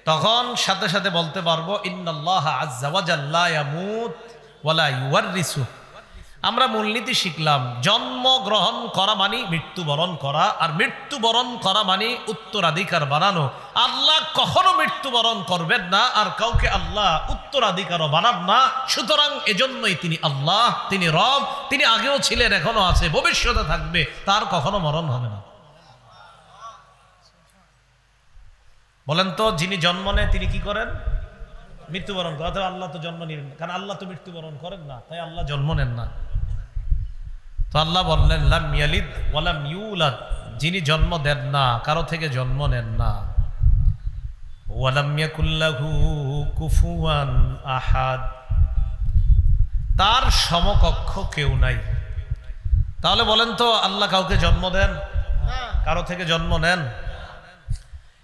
তখন সাথে সাথে বলতে পারবো, ইন্নাল্লাহা আযজা ওয়া জাল্লা ইয়ামুত ওয়া লা ইউওয়ারিসু। আমরা মূলনীতি শিখলাম, জন্মগ্রহণ করা মানে মৃত্যুবরণ করা, আর মৃত্যুবরণ করা মানে উত্তরাধিকার বানানো। আল্লাহ কখনো মৃত্যুবরণ করবেন না, আর কাউকে আল্লাহ উত্তরাধিকারও বানান না। সুতরাং এজন্যই তিনি আল্লাহ, তিনি রব, তিনি আগেও ছিলেন, এখনো আছে, ভবিষ্যতে থাকবে, তার কখনো মরণ হবে না। বলেন তো, যিনি জন্ম নেয় তিনি কি করেন? মৃত্যুবরণ করেন। অথবা আল্লাহ তো জন্ম নেন, কারণ আল্লাহ তো মৃত্যুবরণ করেন না, তাই আল্লাহ জন্ম নেন না। তো আল্লাহ বললেন, লাম ইয়ালিদ ওয়া লাম ইউলাদ, যিনি জন্ম দেন না, কারো থেকে জন্ম নেন না। ওয়া লাম ইয়াকুল লাহু কুফুয়ান আহাদ, তার সমকক্ষ কেউ নাই। তাহলে বলেন তো, আল্লাহ কাউকে জন্ম দেন? কারো থেকে জন্ম নেন?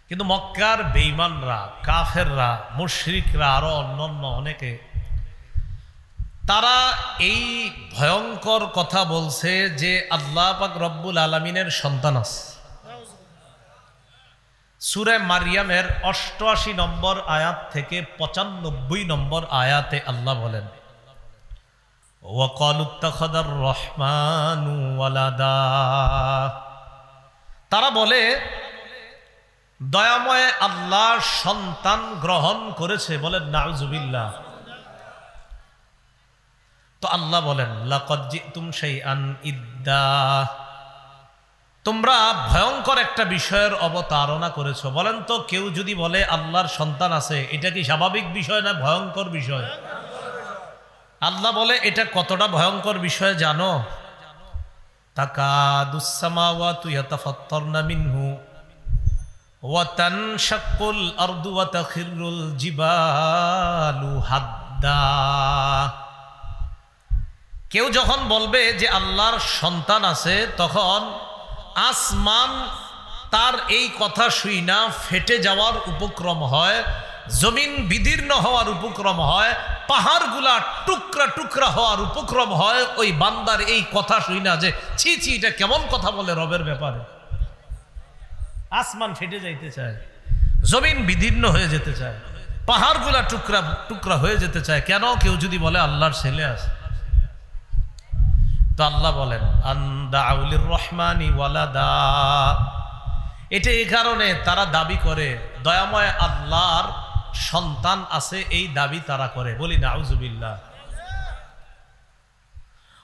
কিন্তু মক্কার বেঈমানরা, কাফেররা, মুশরিকরা, আরো অন্যান্য অনেকে, তারা এই ভয়ঙ্কর কথা বলছে যে আল্লাহ পাক রব্বুল আলামিনের সন্তান আছে। সূরা মারইয়ামের ৮৮ নম্বর আয়াত থেকে ৯৫ নম্বর আয়াতে আল্লাহ বলেন, ওয়া ক্বালু ইত্তাখাযার রহমানু ওয়ালাদা, তারা বলে দয়াময় আল্লাহ সন্তান গ্রহণ করেছে। বলেন নাউযুবিল্লাহ। তো আল্লাহ বলেন, লাকাদ জিতুম শাইআন ইদ্দা, তোমরা ভয়ঙ্কর একটা বিষয়ের অবতারণা করেছো। বলেন তো, কেউ যদি বলে আল্লাহর সন্তান আছে, এটা কি স্বাভাবিক বিষয় না ভয়ঙ্কর বিষয়? আল্লাহ বলে এটা কতটা ভয়ঙ্কর বিষয় জানো? তাকাদুস সামাওয়াতু ইয়াতাফাত্তারনা মিনহু ওয়া তানশাক্কুল আরদু ওয়া তাখিরুল জিবালু হাদ্দা আদদা। কেউ যখন বলবে যে আল্লাহর সন্তান আছে, তখন আসমান তার এই কথা শুই না ফেটে যাওয়ার উপক্রম হয়, জমিন বিদীর্ণ হওয়ার উপক্রম হয়, পাহাড়গুলা টুকরা টুকরা হওয়ার উপক্রম হয় ওই বান্দার এই কথা শুই না যে ছি ছি এটা কেমন কথা বলে রবের ব্যাপারে। আসমান ফেটে যাইতে চায়, জমিন বিদীর্ণ হয়ে যেতে চায়, পাহাড়গুলা টুকরা টুকরা হয়ে যেতে চায়। কেন? কেউ যদি বলে আল্লাহর ছেলে আছে। তো আল্লাহ বলেন আনদাউলির রহমানি ওয়ালাদা। এটা এই কারণে তারা দাবি করে দয়াময় আল্লাহর সন্তান আছে, এই দাবি তারা করে। বলি নাউজুবিল্লাহ।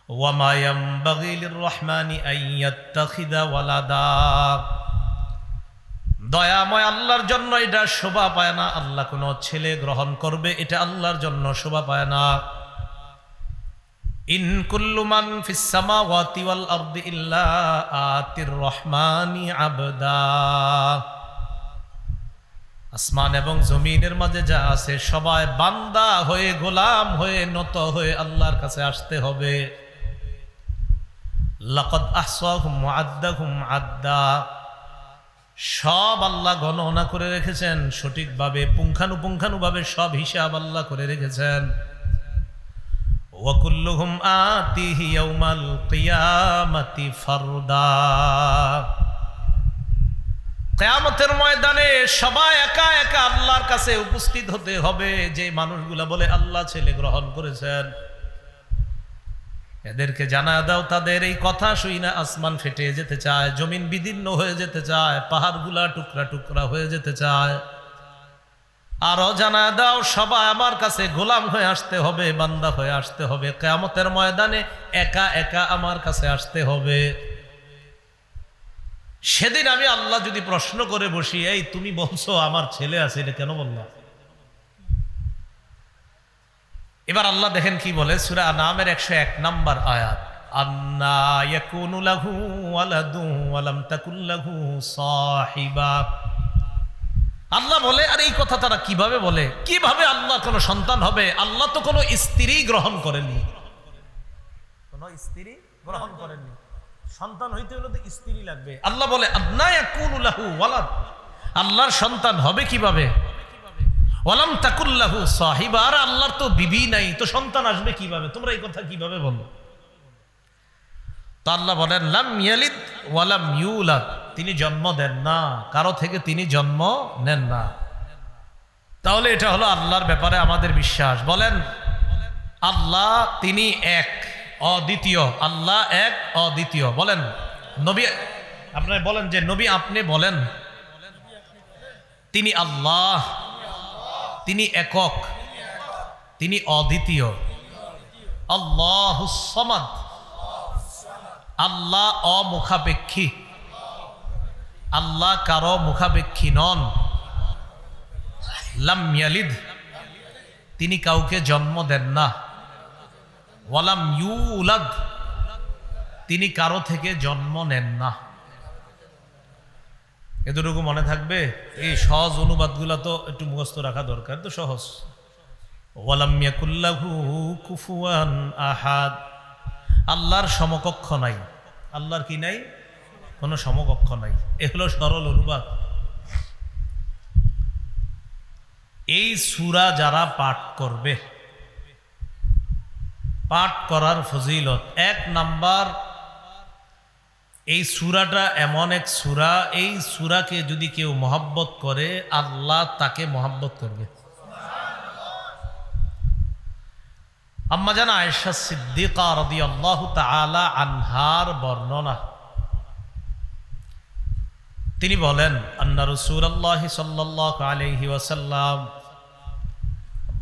ওয়া মা ইয়ানবাগি লিররহমানি আন ইয়াত্তাখিযা ওয়ালাদা। দয়াময় আল্লাহর জন্য এটা শোভা পায় না, আল্লাহ কোনো ছেলে গ্রহণ করবে এটা আল্লাহর জন্য শোভা পায় না। ইন কুল্লু মান ফিস সামাওয়াতি ওয়াল আরদি ইল্লা আতির রহমানি আবদা। আসমান এবং জমিনের মাঝে যা আছে সবাই বান্দা হয়ে, গোলাম হয়ে, নত হয়ে আল্লাহর কাছে আসতে হবে। লাকাদ আহসাহুম ওয়া আদ্দাহুম আদ্দা। সব আল্লাহ গণনা করে রেখেছেন সঠিকভাবে, পুঙ্খানুপুঙ্খানুভাবে সব হিসাব আল্লাহ করে রেখেছেন। ওয়া কুল্লুহুম আতিহি ইয়াউমাল কিয়ামাতি ফারদা। কিয়ামতের ময়দানে সবাই একা একা আল্লাহর কাছে উপস্থিত হতে হবে। যে মানুষগুলা বলে আল্লাহ ছেলে গ্রহণ করেছেন, এদেরকে জানা দাও তাদের এই কথা শুই না আসমান ফেটে যেতে চায়, জমিন বিদীর্ণ হয়ে যেতে চায়, পাহাড়গুলা টুকরা টুকরা হয়ে যেতে চায়। আরো জানা দাও সবাই আমার কাছে গোলাম হয়ে আসতে হবে, বান্দা হয়ে আসতে হবে। কিয়ামতের ময়দানে একা একা আমার কাছে আসতে হবে। সেদিন আমি আল্লাহ যদি প্রশ্ন করে বসি, এই তুমি বলছো আমার ছেলে আছে, এটা কেন বললা? এবার আল্লাহ দেখেন কি বলে, সূরা আনামের 101 নম্বর আয়াত। আন্না ইয়াকুনু লাহু ওয়ালাদু ওয়া লাম তাকুল লাহু সাহিবা। আল্লাহ বলে, আর এই কথা তারা কিভাবে বলে? কিভাবে আল্লাহ কোনো সন্তান হবে? আল্লাহ তো কোনো স্ত্রী গ্রহণ করেননি, কোনো স্ত্রী গ্রহণ করেননি। সন্তান হইতে হলে তো স্ত্রী লাগবে। আল্লাহ বলে আন্না ইয়াকুনু লাহু ওয়ালাদ। আল্লাহর সন্তান হবে কিভাবে? ওয়ালাম তাকুল লাহু সাহিবা। আর আল্লাহর তো বিবি নাই, তো সন্তান আসবে কিভাবে? তোমরা এই কথা কিভাবে বলো? তো আল্লাহ বলেন লাম ইয়ালিদ ওয়ালাম ইউলাদ। তিনি জন্ম দেন না, কারো থেকে তিনি জন্ম নেন না। তাহলে এটা হলো আল্লাহর ব্যাপারে আমাদের বিশ্বাস। বলেন আল্লাহ তিনি এক, অদ্বিতীয়। আল্লাহ এক, অদ্বিতীয়। বলেন নবী, আপনারা বলেন যে নবী আপনি বলেন তিনি আল্লাহ, তিনি একক, তিনি অদ্বিতীয়। আল্লাহুস সামাদ। আল্লাহ অমুখাপেক্ষী, আল্লাহ কারো মুখাপেক্ষী নন। লাম ইয়ালিদ, তিনি কাউকে জন্ম দেন না। ওয়ালাম ইউলাদ, তিনি কারো থেকে জন্ম নেন না। এতটুকু মনে থাকবে। এই সহজ অনুবাদগুলো তো একটু মুখস্থ রাখা দরকার, তো সহজ। ওয়ালাম ইয়াকুল লাহু কুফুয়ান আহাদ। আল্লাহর সমকক্ষ নাই। আল্লাহর কি নাই? কোনো সমকক্ষ নাই। এগুলো সরল অনুবাদ। এই সূরা যারা পাঠ করবে, পাঠ করার ফজিলত 1 নাম্বার, এই সূরাটা এমন এক সূরা, এই সূরাকে যদি কেউ মহব্বত করে আল্লাহ তাকে মহব্বত করবে। আম্মা জান আয়েশা সিদ্দিকা রাদিয়াল্লাহু তাআলা আনহার বর্ণনা, তিনি বলেন আন্না রাসূলুল্লাহ সাল্লাল্লাহু আলাইহি ওয়াসাল্লাম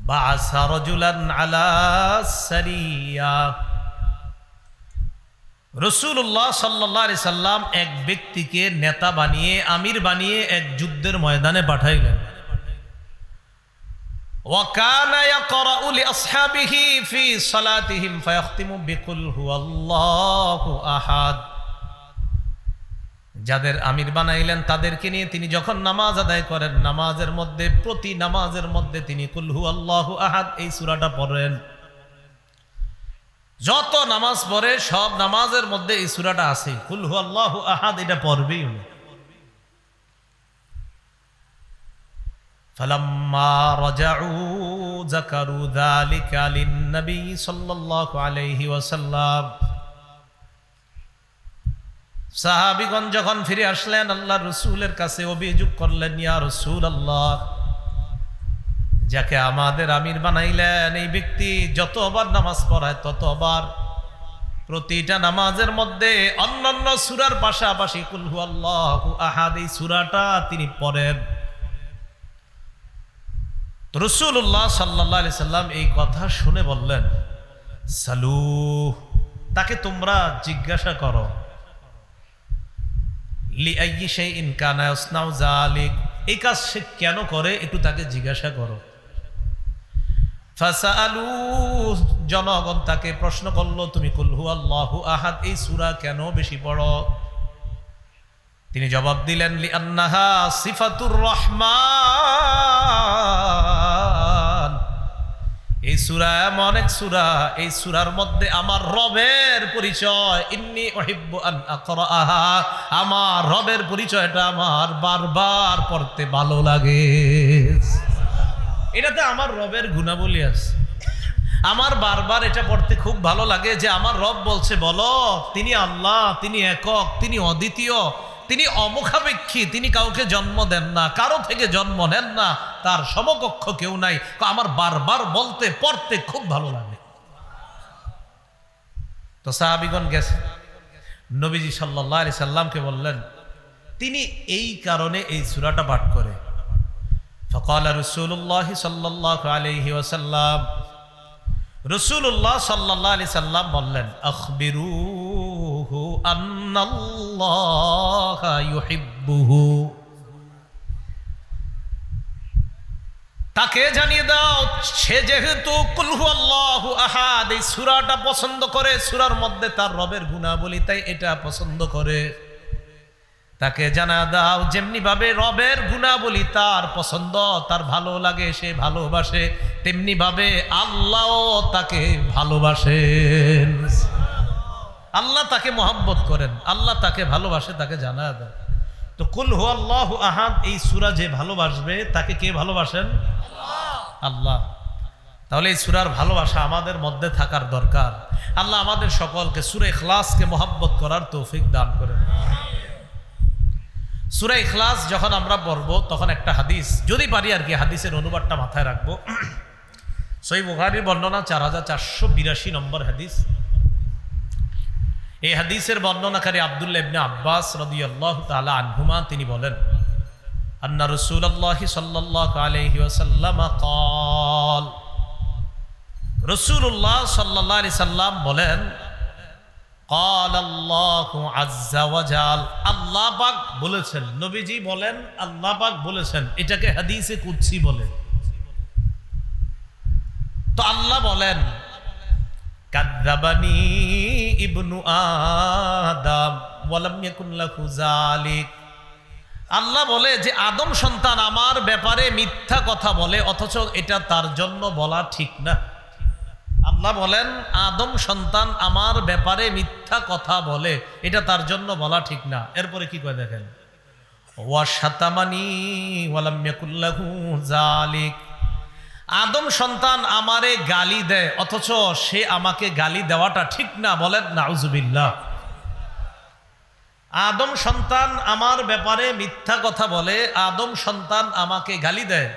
বাআসা রাজুলান আলা সারিয়া। রাসূলুল্লাহ সাল্লাল্লাহু আলাইহি সাল্লাম এক ব্যক্তিকে নেতা বানিয়ে, আমির বানিয়ে এক যুদ্ধের ময়দানে পাঠাইলেন। ওয়া কানা ইয়াকরাউ লিআসহাবিহি ফি সালাতিহিম ফায়াখতিমু বিকুল হুয়াল্লাহু আহাদ। যাদের আমির বানাইলেন তাদেরকে নিয়ে তিনি যখন নামাজ আদায় করেন, নামাজের মধ্যে প্রতি নামাজের মধ্যে তিনি কুল হু আল্লাহু আহাদ এই সূরাটা পড়েন। যত নামাজ পড়ে সব নামাজের মধ্যে এই সূরাটা আছে, কুল হু আল্লাহু আহাদ, এটা পড়বেই উনি। ফালাম্মা রাজাউ যাকারু যালিকা লিন-নবী সাল্লাল্লাহু আলাইহি ওয়াসাল্লাম। সাহাবীগণ যখন ফিরে আসলেন আল্লাহর রাসূলের কাছে, অভিযোগ করলেন, ইয়া রাসূলুল্লাহ, যাকে আমাদের আমির বানাইলেন এই ব্যক্তি যতবার নামাজ পড়ায় ততবার প্রতিটা নামাজের মধ্যে অন্যান্য সূরার পাশাপাশি কুল হু আল্লাহু আহাদ এই সূরাটা তিনি পড়েন। রাসূলুল্লাহ সাল্লাল্লাহু আলাইহি সাল্লাম এই কথা শুনে বললেন, সালু, তাকে তোমরা জিজ্ঞাসা করো, লিআইয়ি শাইইন কানা ইয়াসনাউ যালিক, এই কাজ সে কেন করে একটু তাকে জিজ্ঞাসা করো। ফাসালু, জনগণ তাকে প্রশ্ন করলো, তুমি কুল হু আল্লাহু আহাদ এই সূরা কেন বেশি পড়ো? তিনি জবাব দিলেন, লিআন্নাহা সিফাতুর রহমান, এই সূরা এমন এক সূরা, এই সূরার মধ্যে আমার রবের পরিচয়, ইন্নী উহিব্বু আন আকরাআহা, আমার রবের পরিচয়টা আমার বারবার পড়তে ভালো লাগে। এটাতে আমার রবের গুণাবলী আছে, আমার বারবার এটা পড়তে খুব ভালো লাগে যে আমার রব বলছে, বলো তিনি আল্লাহ, তিনি একক, তিনি অদ্বিতীয়, তিনি অমুখাপেক্ষী, তিনি কাউকে জন্ম দেন না, কারো থেকে জন্ম নেন না, তার সমকক্ষ কেউ নাই, আমার বারবার বলতে পড়তে খুব ভালো লাগে। তো সাহাবীগণ গেছে, নবীজি সাল্লাল্লাহু আলাইহি সাল্লামকে বললেন, তিনি এই কারণে এই সূরাটা পাঠ করে। ফাকালা রাসূলুল্লাহ সাল্লাল্লাহু আলাইহি ওয়াসাল্লাম, রাসূলুল্লাহ সাল্লাল্লাহু আলাইহি সাল্লাম বললেন, আখবিরুহু আন্নাল্লাহা ইউহিব্বুহু, তাকে জানিয়ে দাও সে যেহেতু কুল হু আল্লাহু আহাদ এই সূরাটা পছন্দ করে, সূরার মধ্যে তার রবের গুণাবলী তাই এটা পছন্দ করে, তাকে জানা দাও যেমনি ভাবে রবের গুণাবলী তার পছন্দ, তার ভালো লাগে, সে ভালোবাসে, তেমনি ভাবে আল্লাহও তাকে ভালোবাসেন, আল্লাহ তাকে মহব্বত করেন, আল্লাহ তাকে ভালোবাসে, তাকে জানা দেয়। তো কুল হু আল্লাহু আহাদ এই সূরা যে ভালোবাসবে তাকে কে ভালোবাসেন? আল্লাহ। তাহলে এই সূরার ভালোবাসা আমাদের মধ্যে থাকার দরকার। আল্লাহ আমাদের সকলকে সূরা ইখলাসকে মহব্বত করার তৌফিক দান করেন। সূরা ইখলাস যখন আমরা পড়ব তখন একটা হাদিস, যদি পারি আর কি হাদিসের অনুবাদটা মাথায় রাখবো। সহিহ বুখারীর বর্ণনা 4482 নম্বর হাদিস। এই হাদিসের বর্ণনাকারী আব্দুল্লাহ ইবনে আব্বাস রাদিয়াল্লাহু তাআলা আনহুমা, তিনি বলেন, আন্না রাসূলুল্লাহ সাল্লাল্লাহু আলাইহি ওয়াসাল্লাম ক্বাল, রাসূলুল্লাহ সাল্লাল্লাহু আলাইহি সাল্লাম বলেন, ক্বাল আল্লাহু আযজা ওয়া জাল, আল্লাহ পাক বলেছেন, নবীজি বলেন আল্লাহ পাক বলেছেন, এটাকে হাদিসে কুদসি বলে। তো আল্লাহ বলেন, কাযযাবানি ইবনু আদম ওয়া লাম ইয়াকুন লাহু যালিক, আল্লাহ বলে যে আদম সন্তান আমার ব্যাপারে মিথ্যা কথা বলে, অথচ এটা তার জন্য বলা ঠিক না। আল্লাহ বলেন আদম সন্তান আমার ব্যাপারে মিথ্যা কথা বলে, এটা তার জন্য বলা ঠিক না। এরপরে কি কয় দেখেন, ওয়া শাতামানি ওয়া লাম ইয়াকুল লাহু যালিক, আদম সন্তান আমারে গালি দেয়, অথচ সে আমাকে গালি দেওয়াটা ঠিক না, বলেন নাউজুবিল্লাহ। আদম সন্তান আমার ব্যাপারে মিথ্যা কথা বলে, আদম সন্তান আমাকে গালি দেয়,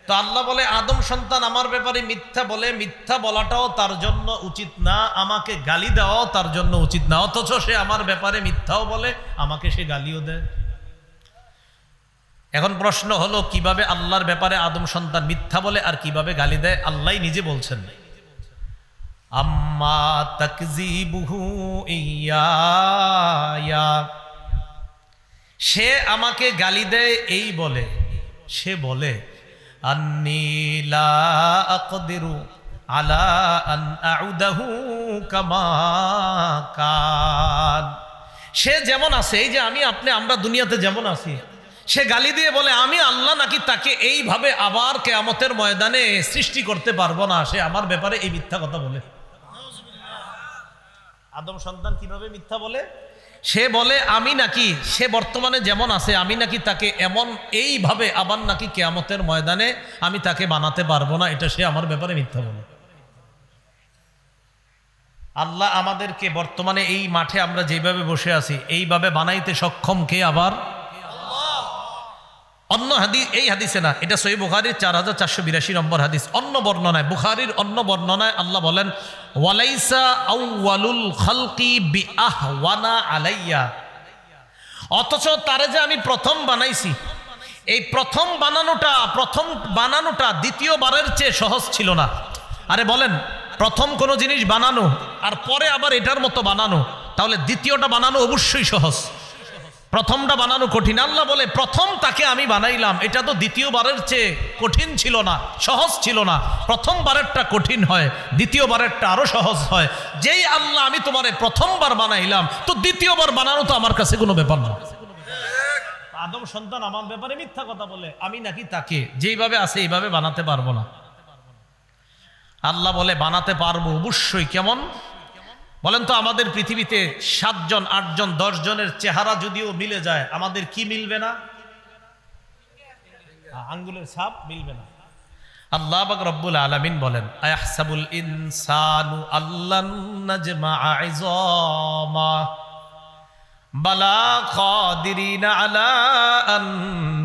তো আল্লাহ বলে আদম সন্তান আমার ব্যাপারে মিথ্যা বলে, মিথ্যা বলাটাও তার জন্য উচিত না, আমাকে গালি দেওয়াও তার জন্য উচিত না, অথচ সে আমার ব্যাপারে মিথ্যাও বলে, আমাকে সে গালিও দেয়। এখন প্রশ্ন হলো, কিভাবে আল্লাহর ব্যাপারে আদম সন্তান মিথ্যা বলে আর কিভাবে গালি দেয়? আল্লাহ নিজে বলছেন, আম্মা তাকযিবুহু ইয়া, সে আমাকে গালি দেয় এই বলে, সে বলে আন্নী লা আকদিরু আলা আন আউদাহু কামা কান, সে যেমন আছে, এই যে আমি আপনি আমরা দুনিয়াতে যেমন আছি, সে গালি দিয়ে বলে আমি আল্লাহ নাকি তাকে এইভাবে আবার কিয়ামতের ময়দানে সৃষ্টি করতে পারবো না, সে আমার ব্যাপারে এই মিথ্যা কথা বলে। আদম সন্তান কিভাবে মিথ্যা বলে? সে বলে আমি নাকি, সে বর্তমানে যেমন আছে আমি নাকি তাকে এমন এইভাবে আবার নাকি কিয়ামতের ময়দানে আমি তাকে বানাতে পারবো না, এটা সে আমার ব্যাপারে মিথ্যা বলে। আল্লাহ আমাদেরকে বর্তমানে এই মাঠে আমরা যেভাবে বসে আছি এইভাবে বানাইতে সক্ষম কে? আবার অন্য হাদিস, এই হাদিসে না, এটা সহিহ বুখারীর 4482 নম্বর হাদিস। অন্য বর্ণনায়, বুখারীর অন্য বর্ণনায় আল্লাহ বলেন ওয়ালাইসা আউয়ালুল খালকি বিআহওয়ানা আলাইয়া, অথচ তারে যে আমি প্রথম বানাইছি, এই প্রথম বানানোটা দ্বিতীয়বারের চেয়ে সহজ ছিল না। আরে বলেন, প্রথম কোনো জিনিস বানানো আর পরে আবার এটার মতো বানানো, তাহলে দ্বিতীয়টা বানানো অবশ্যই সহজ, প্রথমটা বানানো কঠিন। আল্লাহ বলে প্রথম তাকে আমি বানাইলাম, এটা তো দ্বিতীয়বারের চেয়ে কঠিন ছিল না, সহজ ছিল না। প্রথমবারেরটা কঠিন হয়, দ্বিতীয়বারেরটা আরো সহজ হয়। যেই আল্লাহ আমি তোমারে প্রথমবার বানাইলাম, তো দ্বিতীয়বার বানানো তো আমার কাছে কোনো ব্যাপার না। আদম সন্তান আমার ব্যাপারে মিথ্যা কথা বলে আমি নাকি তাকে যেইভাবে আছে এইভাবে বানাতে পারবো না। আল্লাহ বলে বানাতে পারবো অবশ্যই। কেমন বলেন তো? আমাদের পৃথিবীতে 7 জন 8 জন 10 জনের চেহারা যদিও মিলে যায়, আমাদের কি মিলবে না? আঙ্গুলের ছাপ মিলবে না। আল্লাহ পাক রব্বুল আলামিন বলেন আয়াহসাবুল ইনসানু আল্লান নাজমা'a ইযামা বালা কাদিরিনা আলা আন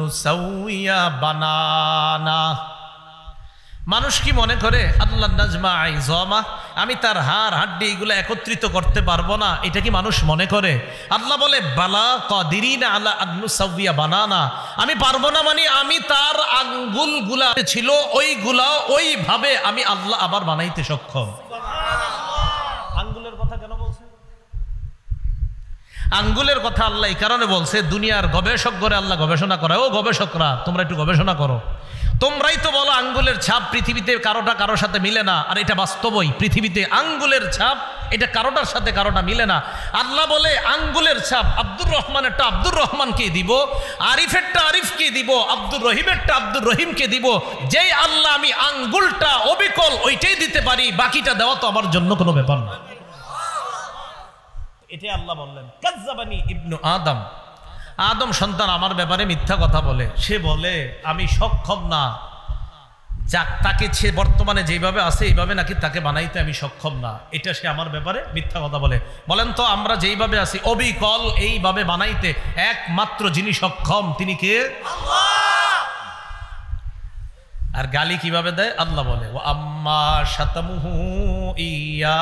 নুসাউইয়া বানানা। মানুষ কি মনে করে আল্লাহ নাজমা ইযামা, আমি তার হাড় হাড্ডি এগুলো একত্রিত করতে পারবো না, এটা কি মানুষ মনে করে? আল্লাহ বলে বালা কাদিরিনা আলা আন নুসাউইয়া বানানা, আমি পারবো না মানে আমি তার আঙ্গুলগুলা ছিল ওইগুলা ওইভাবে আমি আল্লাহ আবার বানাইতে সক্ষম। আঙ্গুলের কথা কেন বলছে? আঙ্গুলের কথা আল্লাহ এই কারণে বলছে, দুনিয়ার গবেষকগণে আল্লাহ গবেষণা করে, ও গবেষকরা তোমরা একটু গবেষণা করো, তোমরাই তো বলো আঙ্গুলের ছাপ পৃথিবীতে কারোটা কারোর সাথে মিলে না, আর এটা বাস্তবই, পৃথিবীতে আঙ্গুলের ছাপ এটা কারোটার সাথে কারোটা মিলে না। আল্লাহ বলে আঙ্গুলের ছাপ আব্দুর রহমানেরটা আব্দুর রহমানকে দিব, আরিফেরটা আরিফকে দিব, আব্দুর রহিমেরটা আব্দুর রহিমকে দিব। যেই আল্লাহ আমি আঙ্গুলটা অবিকল ওইটাই দিতে পারি, বাকিটা দেওয়া তো আমার জন্য কোনো ব্যাপার না। এটাই আল্লাহ বললেন কাজ্জাবানি ইবনু আদম, আদম সন্তান আমার ব্যাপারে মিথ্যা কথা বলে। সে বলে আমি সক্ষম না, যাক তাকে সে বর্তমানে যেভাবে আছে এইভাবে নাকি তাকে বানাইতে আমি সক্ষম না, এটা সে আমার ব্যাপারে মিথ্যা কথা বলে। বলেন তো আমরা যেইভাবে আছি অবিকল এইভাবে বানাইতে একমাত্র যিনি সক্ষম তিনি কে? আল্লাহ। আর গালি কিভাবে দেয়? আল্লাহ বলে ওয়া আম্মা শাতামুহু ইয়া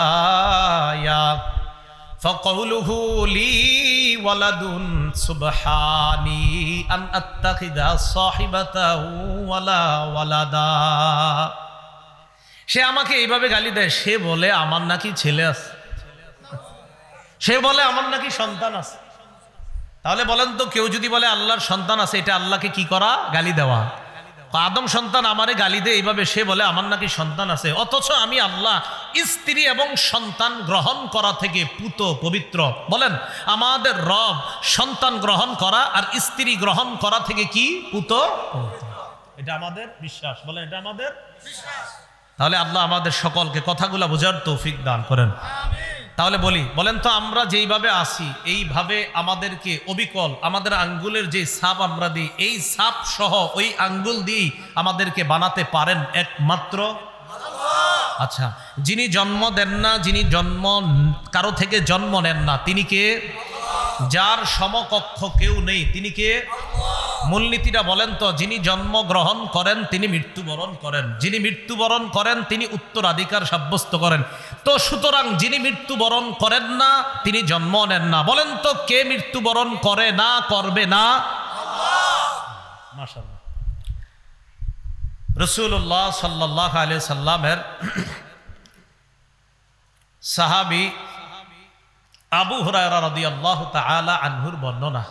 فقوله لي ولد سبحاني أن أتخذ صاحبة ولا ولدا। সে আমাকে এইভাবে গালি দেয়, সে বলে আমার নাকি ছেলে আছে, সে বলে আমার নাকি সন্তান আছে। তাহলে বলেন তো কেউ যদি বলে আল্লাহর সন্তান আছে, এটা আল্লাহকে কি করা? গালি দেওয়া। আদম সন্তান আমারে গালি দেয় এইভাবে, সে বলে আমার নাকি সন্তান আছে, অথচ আমি আল্লাহ স্ত্রী এবং সন্তান গ্রহণ করা থেকে পুত পবিত্র। বলেন আমাদের রব সন্তান গ্রহণ করা আর স্ত্রী গ্রহণ করা থেকে কি পুত পবিত্র, এটা আমাদের বিশ্বাস। বলেন এটা আমাদের বিশ্বাস। তাহলে আল্লাহ আমাদের সকলকে কথাগুলা বোঝার তৌফিক দান করেন। তাহলে বলেন তো আমরা যেইভাবে আসি এইভাবে আমাদেরকে অবিকল আমাদের আঙ্গুলের যে ছাপ আমরা দিই, এই ছাপ সহ ওই আঙ্গুল দিয়ে আমাদেরকে বানাতে পারেন একমাত্র আল্লাহ। আচ্ছা, যিনি জন্ম দেন না, যিনি কারো থেকে জন্ম নেন না, তিনি কে? যার সমকক্ষ কেউ নেই, তিনি কে? মূলনীতিটা বলেন তো? যিনি জন্মগ্রহণ করেন তিনি মৃত্যুবরণ করেন, যিনি মৃত্যুবরণ করেন তিনি উত্তরাধিকার সাব্যস্ত করেন। তো সুতরাং যিনি মৃত্যুবরণ করেন না তিনি জন্ম নেন না। বলেন তো কে মৃত্যুবরণ করে না, করবে না? আল্লাহ। মাশাআল্লাহ। রাসূলুল্লাহ সাল্লাল্লাহু আলাইহি সাল্লামের সাহাবী আবু হুরায়রা রাদিয়াল্লাহু তাআলা আনহুর বর্ণনা,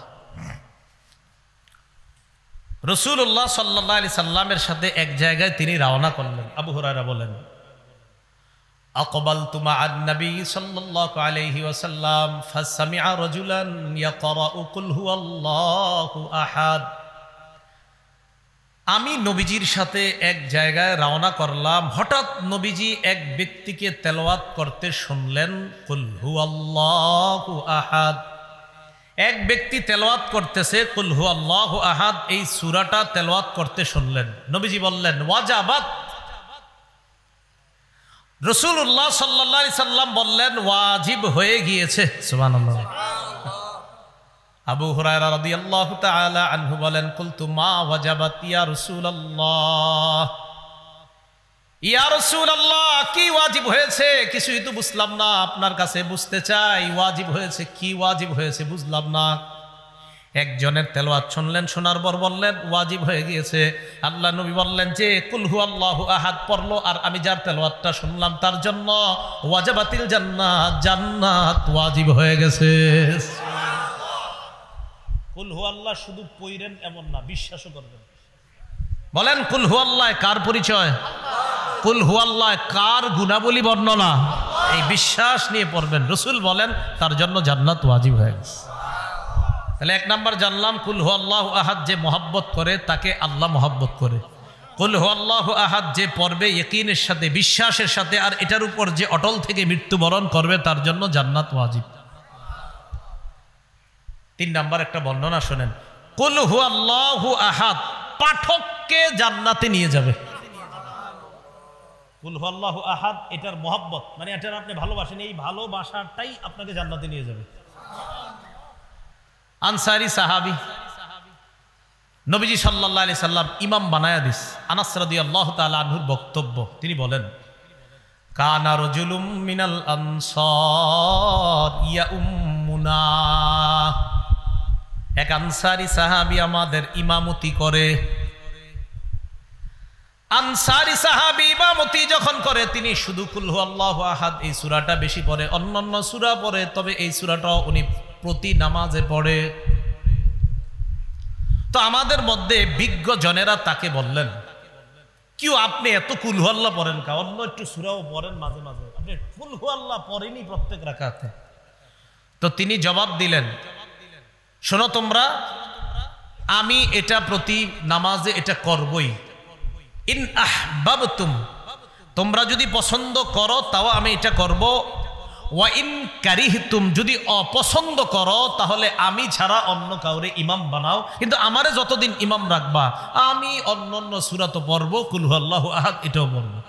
রাসূলুল্লাহ সাল্লাল্লাহু আলাইহি সাল্লামের সাথে এক জায়গায় তিনি রওনা করলেন। আবু হুরায়রা বলেন আকবালতু মা'আন নবী সাল্লাল্লাহু আলাইহি ওয়াসাল্লাম ফাসামি'a রাজুলান ইয়াকরাউ কুল হুয়াল্লাহু আহাদ। আমি নবীজির সাথে এক জায়গায় রওনা করলাম, হঠাৎ নবীজি এক ব্যক্তিকে তেলাওয়াত করতে শুনলেন কুল হুয়াল্লাহু আহাদ। এক ব্যক্তি তেলাওয়াত করতেছে কুল হুয়াল্লাহু আহাদ, এই সূরাটা তেলাওয়াত করতে শুনলেন। নবীজি বললেন ওয়াজাবাত। রাসূলুল্লাহ সাল্লাল্লাহু আলাইহি সাল্লাম বললেন ওয়াজিব হয়ে গিয়েছে। সুবহানাল্লাহ। আবু হুরায়রা রাদিয়াল্লাহু তাআলা আনহু বলেন কুলতু মা ওয়াজাবাত ইয়া রাসূলুল্লাহ, ইয়া রাসূলুল্লাহ কি ওয়াজিব হয়েছে? কিছুই তো বুঝলাম না, আপনার কাছে বুঝতে চাই ওয়াজিব হয়েছে কি, ওয়াজিব হয়েছে বুঝলাম না। একজনের তেলাওয়াত শুনলেন, শোনার পর বললেন ওয়াজিব হয়ে গিয়েছে। আল্লাহ নবী বললেন যে কুল হুয়াল্লাহু আহাদ পড়লো, আর আমি যার তেলাওয়াতটা শুনলাম তার জন্য ওয়াজাবাতিল জান্নাত, জান্নাত ওয়াজিব হয়ে গেছে। কুল হুয়াল্লাহ শুধু পড়েন এমন না, বিশ্বাসও করবেন। বলেন কুল হুয়াল্লাহ কার পরিচয়? কুল হুয়াল্লাহ কার গুণাবলী বর্ণনা? এই বিশ্বাস নিয়ে পড়বেন। রাসূল বলেন তার জন্য জান্নাত ওয়াজিব হয়ে গেছে। তাহলে এক নাম্বার জানলাম কুল হুয়াল্লাহু আহাদ যে মহব্বত করে তাকে আল্লাহ মহব্বত করে। কুল হুয়াল্লাহু আহাদ যে পড়বে ইয়াকিনের সাথে, বিশ্বাসের সাথে, আর এটার উপর যে অটল থেকে মৃত্যুবরণ করবে তার জন্য জান্নাত ওয়াজিব। 3 নাম্বার একটা বর্ণনা শোনেন, কুল হুয়াল্লাহু আহাদ পাঠককে জান্নাতে নিয়ে যাবে। কুল হুয়াল্লাহু আহাদ এটার মহব্বত মানে এটার আপনি ভালোবাসেন, এই ভালোবাসাটাই আপনাকে জান্নাতে নিয়ে যাবে। আনসারী সাহাবী, নবীজি সাল্লাল্লাহু আলাইহি সাল্লাম ইমাম বানায়া দিস। আনাস রাদিয়াল্লাহু তাআলা আনহুর বক্তব্য, তিনি বলেন কানা রাজুলুম মিনাল আনসার ইয়াউম্মুনা, এক আনসারী সাহাবী আমাদের ইমামতি করে। আনসারী সাহাবী ইমামতি যখন করে তিনি শুধু কুল হুয়াল্লাহু আহাদ এই সূরাটা বেশি পড়ে, অন্যান্য সূরা পড়ে, তবে এই সূরাটাও উনি প্রতি নামাজে পড়ে। তো আমাদের মধ্যে বিজ্ঞ জনেরা তাকে বললেন কিউ আপনি এত কুল হুয়াল্লাহ পড়েন কা, অন্য একটু সূরাও পড়েন মাঝে মাঝে, আপনি কুল হুয়াল্লাহ পড়েনি প্রত্যেক রাকাতে। তো তিনি জবাব দিলেন শোনো তোমরা, আমি এটা প্রতি নামাজে এটা করবই। ইন আহবাবতুম, তোমরা যদি পছন্দ করো তাও আমি এটা করব। ওয়া ইন কারিহতুম, যদি অপছন্দ করো তাহলে আমি ছাড়া অন্য কাউরে ইমাম বানাও, কিন্তু আমারে যতদিন ইমাম রাখবা আমি অন্যান্য সূরা তো পড়বো, কুল হুয়াল্লাহু আহাদ এটাও পড়বো।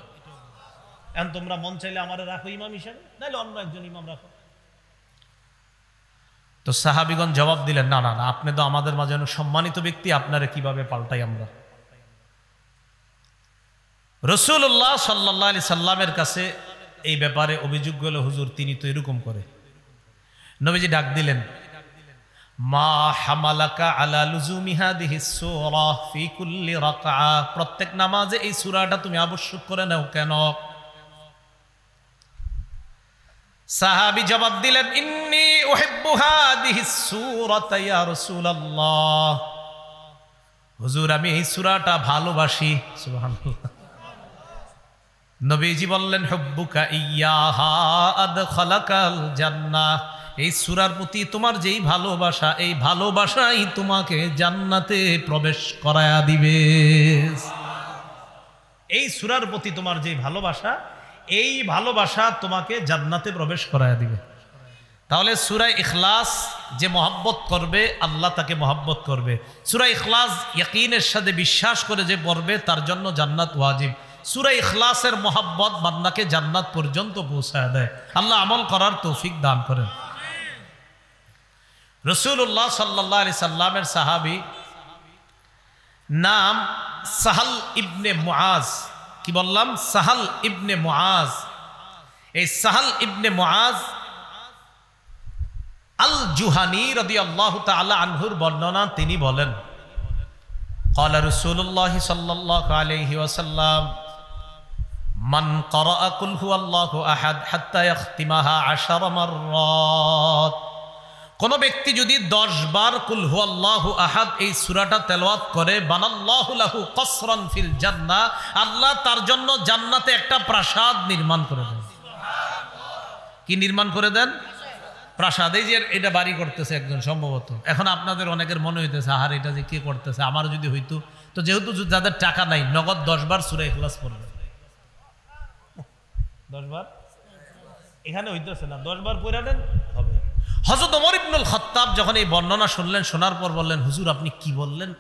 এখন তোমরা মন চাইলে আমারে রাখো ইমাম হিসেবে, নাইলে অন্য একজন ইমাম রাখো। তো সাহাবীগণ জবাব দিলেন না না না, আপনি তো আমাদের মাঝে সম্মানিত ব্যক্তি, আপনারে কিভাবে পাল্টাই আমরা। রাসূলুল্লাহ সাল্লাল্লাহু আলাইহি সাল্লামের কাছে এই ব্যাপারে অভিযোগ গেল, হুজুর তিনি তো এরকম করে। নবীজি ডাক দিলেন মা হামালাকা আলা লুজুমি হাদিহিস সূরা ফি কুল্লি রাকআ, প্রত্যেক নামাজে এই সূরাটা তুমি আবশ্যক করে নাও কেন? সাহাবী জবাব দিলেন ইন্নী উহিব্বু হাদিহিস সূরাতা ইয়া রাসূলুল্লাহ, হুজুর আমি এই সূরাটা ভালোবাসি। সুবহানাল্লাহ। নবীজি বললেন হুব্বুকা ইয়্যাহা আদখালাকাল জান্নাহ, এই সূরার প্রতি তোমার যেই ভালোবাসা, এই ভালোবাসাই তোমাকে জান্নাতে প্রবেশ করায়া দিবে। এই সূরার প্রতি তোমার যেই ভালোবাসা, এই ভালোবাসা তোমাকে জান্নাতে প্রবেশ করায়া দিবে। তাহলে সূরা ইখলাস যে মহব্বত করবে আল্লাহ তাকে মহব্বত করবে। সূরা ইখলাস ইয়াকিনের সাথে বিশ্বাস করে যে পড়বে তার জন্য জান্নাত ওয়াজিব। সূরা ইখলাসের মহব্বত বান্দাকে জান্নাত পর্যন্ত পৌঁছায় দেয়। আল্লাহ আমল করার তৌফিক দান করেন। রাসূলুল্লাহ সাল্লাল্লাহু আলাইহি সাল্লামের সাহাবী নাম সাহাল ইবনে মুআজ। কি বললাম? সাহাল ইবনে মুআজ। এই সাহাল ইবনে মুআজ আল জুহানি রাদিয়াল্লাহু তাআলা আনহুর বর্ণনা, তিনি বলেন ক্বালা রাসূলুল্লাহ সাল্লাল্লাহু আলাইহি ওয়াসাল্লাম মান ক্বারাআ কুল হুয়াল্লাহু আহাদ হাত্তা ইয়াখতিমাহা 10 মাররাত, কোন ব্যক্তি যদি 10 বার কুল হুয়াল্লাহু আহাদ এই সূরাটা তেলাওয়াত করে, বানাল্লাহু লাহু কসরান ফিল জান্নাহ, আল্লাহ তার জন্য জান্নাতে একটা প্রাসাদ নির্মাণ করে দেন। কি নির্মাণ করে দেন? প্রাসাদ। এই যে এটা বাড়ি করতেছে একজন সম্ভবত। এখন আপনাদের অনেকের মনে হইতেছে আহার এটা যে কে করতেছে, আমার যদি হইতো। তো যেহেতু যাদের টাকা নাই নগদ 10 বার সূরা ইখলাস পড়বে। 10 বার এখানে হইতেছে না, 10 বার পড়ে নেন হবে। হযরত ওমর ইবনুল খাত্তাব যখন এই বর্ণনা শুনলেন, শোনার পর বললেন, হুজুর আপনি কি বললেন?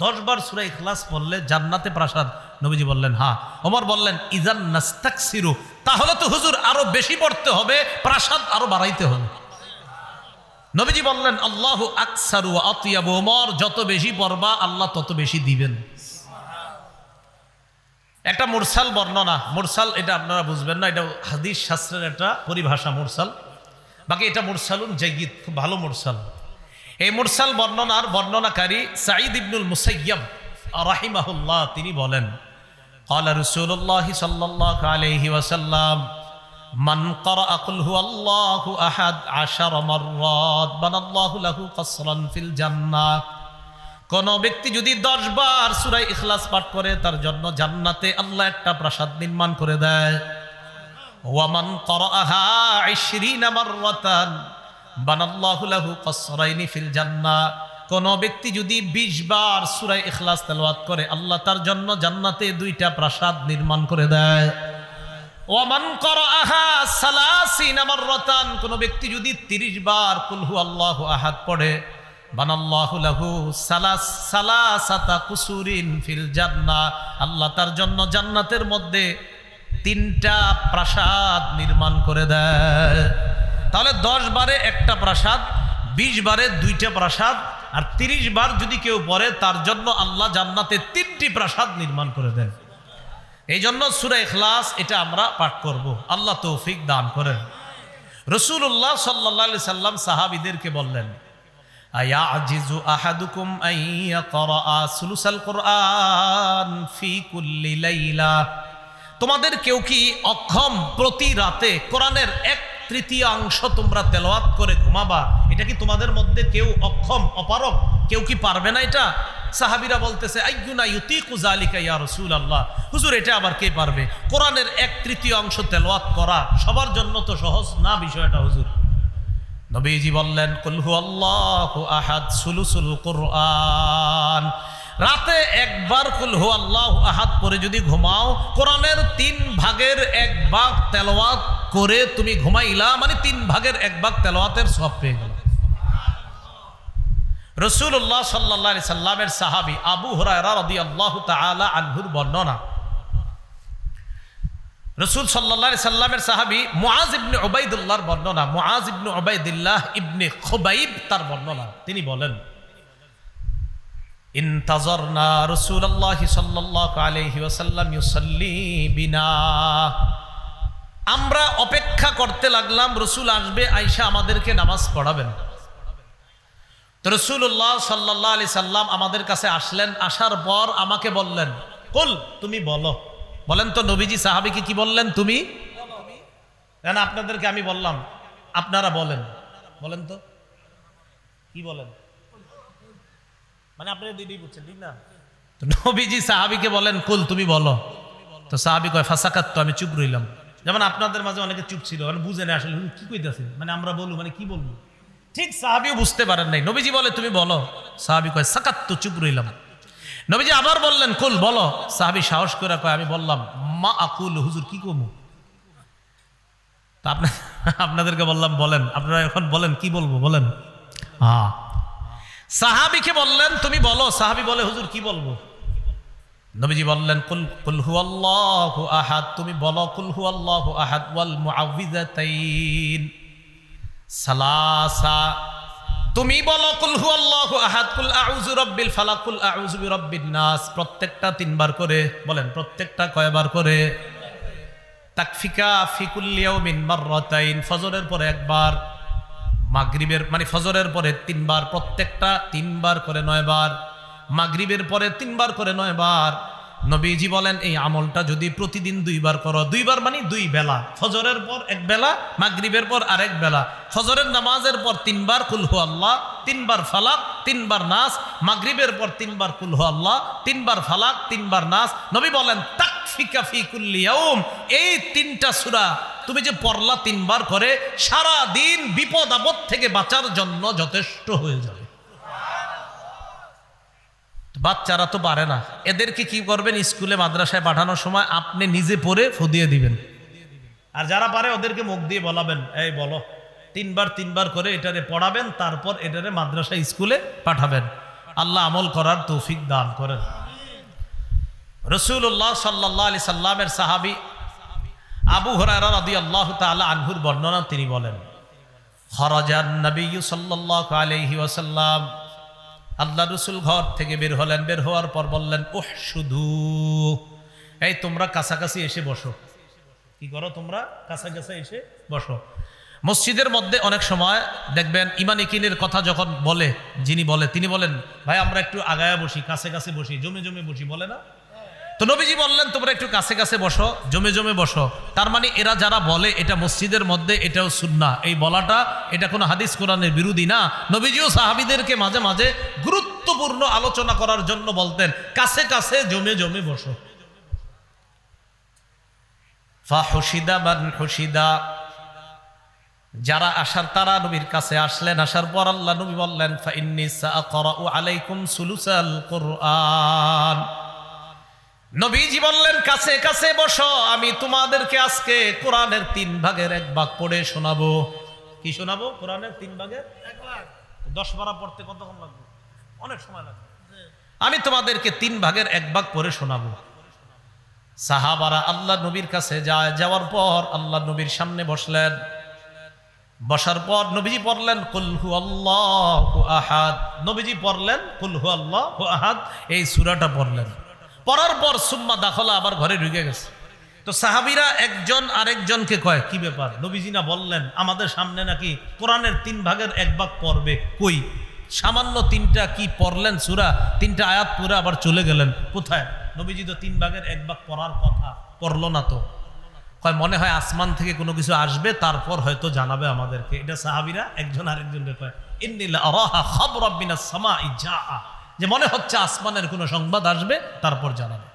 10 বার সূরা ইখলাস পড়লে জান্নাতে প্রাসাদ? নবীজি বললেন হ্যাঁ। ওমর বললেন ইজান নাস্তাকসিরু, তাহলে তো হুজুর আরো বেশি পড়তে হবে, প্রাসাদ আরো বাড়াইতে হবে। নবীজি বললেন আল্লাহু আকসারু ওয়া আতিয়াবু, ওমর যত বেশি পড়বা আল্লাহ তত বেশি দিবেন। একটা মুরসাল বর্ণনা, মুরসাল এটা আপনারা বুঝবেন না, এটা হাদিস শাস্ত্রের একটা পরিভাষা মুরসাল। বাকি এটা মুরসালুন জাইয়িদ, খুব ভালো মুরসাল। এই মুরসাল বর্ণনার বর্ণনাকারী সাঈদ ইবনুল মুসাইয়্যিব রাহিমাহুল্লাহ, তিনি বলেন ক্বালা রাসূলুল্লাহ সাল্লাল্লাহু আলাইহি ওয়াসাল্লাম মান ক্বারাআ কুল হুয়াল্লাহু আহাদ 10 মাররাত বানাল্লাহু লাহু কসরান ফিল জান্নাহ। কোন ব্যক্তি যদি 10 বার সূরা ইখলাস পাঠ করে তার জন্য জান্নাতে আল্লাহ একটা প্রাসাদ নির্মাণ করে দেয়। ওয়া মান ক্বারাআহা 20 মাররাতান বানাল্লাহু লাহু কসরাইনি ফিল জান্নাহ। কোন ব্যক্তি যদি 20 বার সূরা ইখলাস তেলাওয়াত করে আল্লাহ তার জন্য জান্নাতে 2টা প্রাসাদ নির্মাণ করে দেয়। ওয়া মান ক্বারাআহা 30 মাররাতান, কোন ব্যক্তি যদি 30 বার কুল হুয়াল্লাহু আহাদ পড়ে বানাল্লাহু লাহু সালাসাতা কুসুরিন ফিল জান্নাহ, আল্লাহ তার জন্য জান্নাতের মধ্যে 3টা প্রাসাদ নির্মাণ করে দেয়। তাহলে 10 বারে একটা প্রাসাদ, 20 বারে 2টা প্রাসাদ, আর 30 বার যদি কেউ পড়ে তার জন্য আল্লাহ জান্নাতে 3টি প্রাসাদ নির্মাণ করে দেন। এই জন্য সূরা ইখলাস এটা আমরা পাঠ করব, আল্লাহ তৌফিক দান করেন। রাসূলুল্লাহ সাল্লাল্লাহু আলাইহি সাল্লাম সাহাবীদেরকে বললেন আয়াজিজু আহাদুকুম আন ইয়াকরা সুলুসাল কুরআন ফি কুল্লি লাইলা, তোমাদের কেউ কি অক্ষম প্রতি রাতে কোরআনের 1/3 তোমরা তেলাওয়াত করে ঘুমাবা? এটা কি তোমাদের মধ্যে কেউ অক্ষম অপারগ কেউ কি পারবে না এটা? সাহাবীরা বলতেছে আইয়ুনা ইউতিকু যালিকা ইয়া রাসূলুল্লাহ, হুজুর এটা আবার কে পারবে? কোরআনের 1/3 তেলাওয়াত করা সবার জন্য তো সহজ না বিষয়টা হুজুর। নবীজি বললেন কুল হুয়াল্লাহু আহাদ সুলুসুল কুরআন, রাতে একবার কুল হুয়াল্লাহু আহাদ পড়ে যদি ঘুমাও, কোরআনের 3 ভাগের 1 ভাগ তেলাওয়াত করে তুমি ঘুমাইলা, মানে 3 ভাগের 1 ভাগ তেলাওয়াতের সওয়াব পেয়ে গেল। রাসূলুল্লাহ সাল্লাল্লাহু আলাইহি সাল্লামের সাহাবী আবু হুরায়রা রাদিয়াল্লাহু তাআলা আনহুর বর্ণনা, রাসূল সাল্লাল্লাহু আলাইহি সাল্লামের সাহাবী মুআজ ইবনে উবাইদুল্লাহর বর্ণনা, মুআজ ইবনে উবাইদুল্লাহ ইবনে খুবাইব তার বর্ণনা, তিনি বলেন ইনতাজারনা রাসূলুল্লাহ সাল্লাল্লাহু আলাইহি ওয়াসাল্লাম ইউসাল্লি বিনা, আমরা অপেক্ষা করতে লাগলাম রাসূল আসবে, আয়েশা আমাদেরকে নামাজ পড়াবেন। তো রাসূলুল্লাহ সাল্লাল্লাহু আলাইহি সাল্লাম আমাদের কাছে আসলেন, আসার পর আমাকে বললেন কুল, তুমি বলো। বলেন তো নবীজি সাহাবীকে কি বললেন? তুমি না, আপনাদেরকে আমি বললাম, আপনারা বলেন, বলেন তো কি বলেন, মানে আপনারা দিদি বুঝছেন ঠিক না? তো নবীজি সাহাবীকে বলেন কুল, তুমি বলো। তো সাহাবী কয় ফাসাকাত, তো আমি চুপ রইলাম। যেমন আপনাদের মাঝে অনেকে চুপ ছিল, মানে বুঝে না আসলে কি কইতাছে, মানে আমরা বলবো মানে কি বলবো, ঠিক সাহাবীও বুঝতে পারেন নাই। নবীজি বলে তুমি বলো, সাহাবী কয় সাকাত, তো চুপ রইলাম। নবীজি আবার বললেন কুল, বলো। সাহাবী সাহস করে কয় আমি বললাম মা আকুল, হুজুর কি কমু? তা আপনাদেরকে বললাম বলেন, আপনারা এখন বলেন কি বলবো বলেন। হ্যাঁ, সাহাবীকে বললেন তুমি বলো, সাহাবী বলে হুজুর কি বলবো? নবীজি বললেন কুল কুল হুয়াল্লাহু আহাদ, তুমি বলো কুল হুয়াল্লাহু আহাদ ওয়াল মুআউযিযাতাইন সালাসা, তুমি বলো কুল হুয়াল্লাহু আহাদ, কুল আউযু রাব্বিল ফালাক, কুল আউযু বিরাব্বিন নাস, প্রত্যেকটা 3 বার করে বলেন। প্রত্যেকটা কয়বার করে? তাকফিকা ফি কুল্লি ইয়াউমিন মাররাতাইন, ফজরের পরে 1 বার, মাগরিবের মানে ফজরের পরে 3 বার, প্রত্যেকটা 3 বার করে 9 বার, মাগরিবের পরে 3 বার করে 9 বার। নবীজি বলেন এই আমলটা যদি প্রতিদিন 2 বার করো, 2 বার মানে 2 বেলা, ফজরের পর 1 বেলা, মাগরিবের পর আরেক বেলা, ফজরের নামাজের পর 3 বার কুল হু আল্লাহ, 3 বার ফালাক, 3 বার নাস, মাগরিবের পর 3 বার কুল হু আল্লাহ, 3 বার ফালাক, 3 বার নাস। নবী বলেন তাকফিকা ফি কুল্লি ইয়াউম, এই 3টা সূরা তুমি যে পড়লা 3 বার করে সারা দিন বিপদ আপদ থেকে বাঁচার জন্য যথেষ্ট হয়ে যাবে। বাচ্চারা তো পারে না, এদেরকে কি করবেন, স্কুলে মাদ্রাসায় পাঠানোর সময় আপনি নিজে পড়ে ফুদিয়ে দিবেন, আর যারা পারে ওদেরকে মুখ দিয়ে বলাবেন, এই বলো 3 বার করে এটারে পড়াবেন, তারপর এটারে মাদ্রাসা স্কুলে পাঠাবেন। আল্লাহ আমল করার তৌফিক দান করেন। রাসূলুল্লাহ সাল্লাল্লাহু আলাইহি সাল্লামের সাহাবী আবু হুরায়রা রাদিয়াল্লাহু তাআলা আনহুর বর্ণনা, তিনি বলেন, খরাজান নবী সাল্লাল্লাহু আলাইহি ওয়াসাল্লাম, আল্লাহ রাসূল ঘর থেকে বের হলেন, বের হওয়ার পর বললেন, উহশুদু, এই তোমরা কাছাকাছি এসে বসো। কি করো তোমরা? কাছাকাছি এসে বসো। মসজিদের মধ্যে অনেক সময় দেখবেন ইমান ইকিনের কথা যখন বলে, যিনি বলে তিনি বলেন, ভাই আমরা একটু আগায়া বসি, কাছে কাছে বসি, জমে জমে বসি, বলে না? তো নবীজি বললেন তোমরা একটু কাছে কাছে বসো, জমে জমে বসো। তার মানে এরা যারা বলে এটা মসজিদের মধ্যে, এটাও সুন্নাহ, এই বলাটা এটা কোনো হাদিস কোরআনের বিরোধী না। নবীজিও সাহাবীদেরকে মাঝে মাঝে গুরুত্বপূর্ণ আলোচনা করার জন্য বলতেন, কাছে কাছে জমে জমে বসো। ফাহুশিদা মান হুশিদা, যারা আসার তারা নবীর কাছে আসলেন। আসার পর আল্লাহ নবী বললেন, ফাইন্নী সাআকরাউ আলাইকুম সুলুসাল কুরআন, নবীজি বললেন কাছে কাছে বসো, আমি তোমাদেরকে আজকে কোরআনের 3 ভাগের 1 ভাগ পড়ে শোনাবো। কি শোনাবো? কোরআনের 3 ভাগের 1 ভাগ। 10 পারা পড়তে কতক্ষণ লাগবে? অনেক সময় লাগবে। আমি তোমাদেরকে 3 ভাগের 1 ভাগ পড়ে শোনাবো। সাহাবারা আল্লাহ নবীর কাছে যাওয়ার পর আল্লাহ নবীর সামনে বসলেন। বসার পর নবীজি পড়লেন কুল হুয়াল্লাহু আহাদ, নবীজি পড়লেন কুল হুয়াল্লাহু আহাদ, এই সূরাটা পড়লেন। পড়ার পর সুম্মা দাখলা, আবার ঘরে ঢুকে গেছে। তো সাহাবীরা একজন আরেকজনকে কয়, কি ব্যাপার, নবীজি না বললেন আমাদের সামনে নাকি কোরআনের 3 ভাগের 1 ভাগ পড়বে, কই সামান্য 3টা কি পড়লেন সূরা, 3টা আয়াত পুরো আবার চলে গেলেন কোথায়? নবীজি তো 3 ভাগের 1 ভাগ পড়ার কথা, পড়লো না তো। কয় মনে হয় আসমান থেকে কোনো কিছু আসবে, তারপর হয়তো জানাবে আমাদেরকে। এটা সাহাবীরা একজন আরেকজনকে কয়, ইন্নী লা আরাহা খাবরাম মিনাস সামাই জাআ, যে মনে হচ্ছে আসমানের কোনো সংবাদ আসবে, তারপর জানাবে।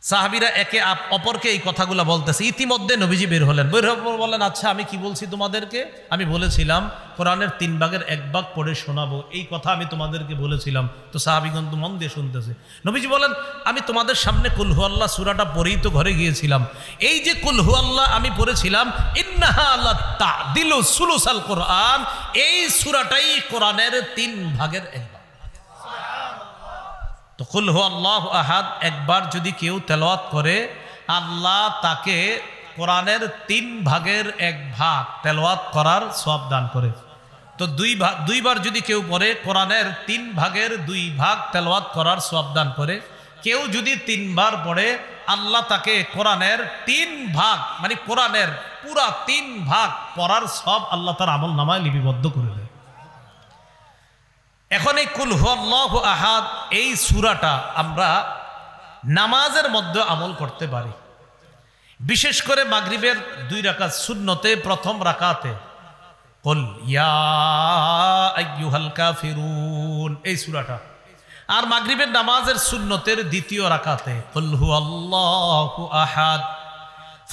সাহাবীরা একে অপরকে এই কথাগুলো বলতেছে। ইতিমধ্যে নবীজি বের হলেন, বের হওয়ার পর বললেন, আচ্ছা আমি কি বলছি তোমাদেরকে? আমি বলেছিলাম কোরআনের 3 ভাগের 1 ভাগ পড়ে শোনাবো, এই কথা আমি তোমাদেরকে বলেছিলাম। তো সাহাবীগণ তো মন দিয়ে শুনতেছে। নবীজি বলেন, আমি তোমাদের সামনে কুল হুয়াল্লাহ সূরাটা পড়েই তো ঘরে গিয়েছিলাম। এই যে কুল হুয়াল্লাহ আমি পড়েছিলাম, ইন্নাহা লা তা'দিলু সুলুসাল কোরআন, এই সূরাটাই কোরআনের 3 ভাগের 1 ভাগ। তো কুল হুয়াল্লাহু আহাদ একবার যদি কেউ তেলাওয়াত করে, আল্লাহ তাকে কোরআনের 3 ভাগের 1 ভাগ তেলাওয়াত করার সওয়াব দান করে। তো 2 বার যদি কেউ পড়ে, কোরআনের 3 ভাগের 2 ভাগ তেলাওয়াত করার সওয়াব দান করে। কেউ যদি 3 বার পড়ে, আল্লাহ তাকে কোরআনের 3 ভাগ, মানে কোরআনের পুরা 3 ভাগ পড়ার সওয়াব আল্লাহ তার আমল নামায় লিপিবদ্ধ করে দেয়। এখন এই কুল হুয়াল্লাহু আহাদ এই সূরাটা আমরা নামাজের মধ্যে আমল করতে পারি। বিশেষ করে মাগরিবের 2 রাকাত সুন্নতে প্রথম রাকাতে কুল ইয়া আইয়ুহাল কাফিরুন এই সূরাটা, আর মাগরিবের নামাজের সুন্নতের 2য় রাকাতে কুল হুয়াল্লাহু আহাদ,